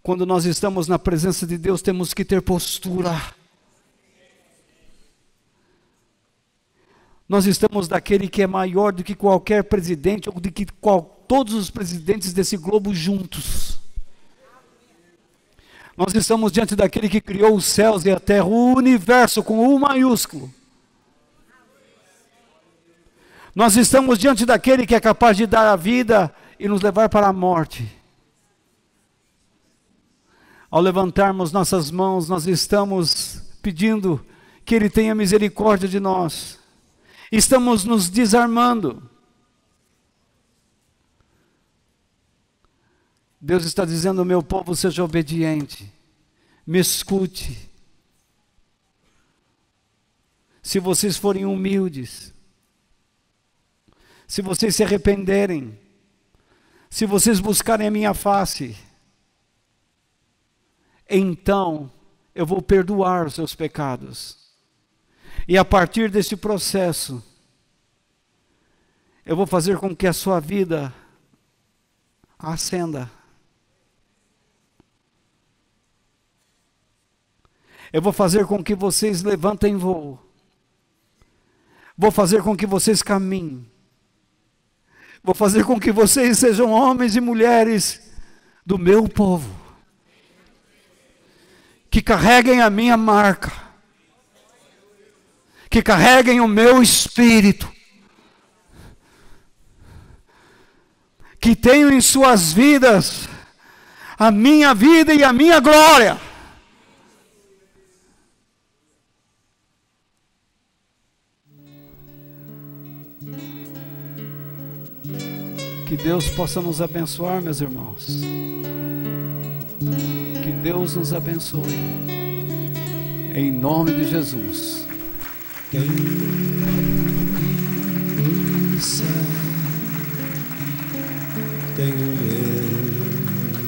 Quando nós estamos na presença de Deus, temos que ter postura. Nós estamos daquele que é maior do que qualquer presidente, ou do que todos os presidentes desse globo juntos. Nós estamos diante daquele que criou os céus e a terra, o universo com U maiúsculo. Nós estamos diante daquele que é capaz de dar a vida e nos levar para a morte. Ao levantarmos nossas mãos, nós estamos pedindo que Ele tenha misericórdia de nós. Estamos nos desarmando. Deus está dizendo, meu povo, seja obediente, me escute. Se vocês forem humildes, se vocês se arrependerem, se vocês buscarem a minha face, então eu vou perdoar os seus pecados. E a partir desse processo, eu vou fazer com que a sua vida ascenda. Eu vou fazer com que vocês levantem voo. Vou fazer com que vocês caminhem. Vou fazer com que vocês sejam homens e mulheres do meu povo, que carreguem a minha marca, que carreguem o meu espírito, que tenham em suas vidas a minha vida e a minha glória. Que Deus possa nos abençoar, meus irmãos. Que Deus nos abençoe. Em nome de Jesus.
Quem usa, tenho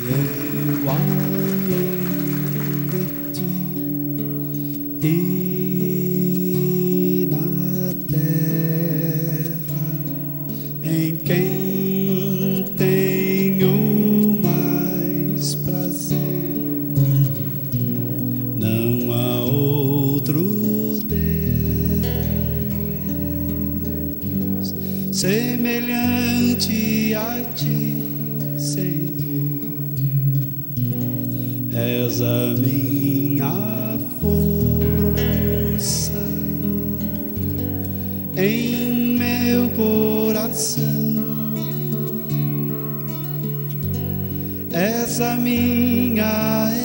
eu além de ti, e na terra em quem tenho mais prazer, não há outro semelhante a ti, Senhor. És a minha força em meu coração. És a minha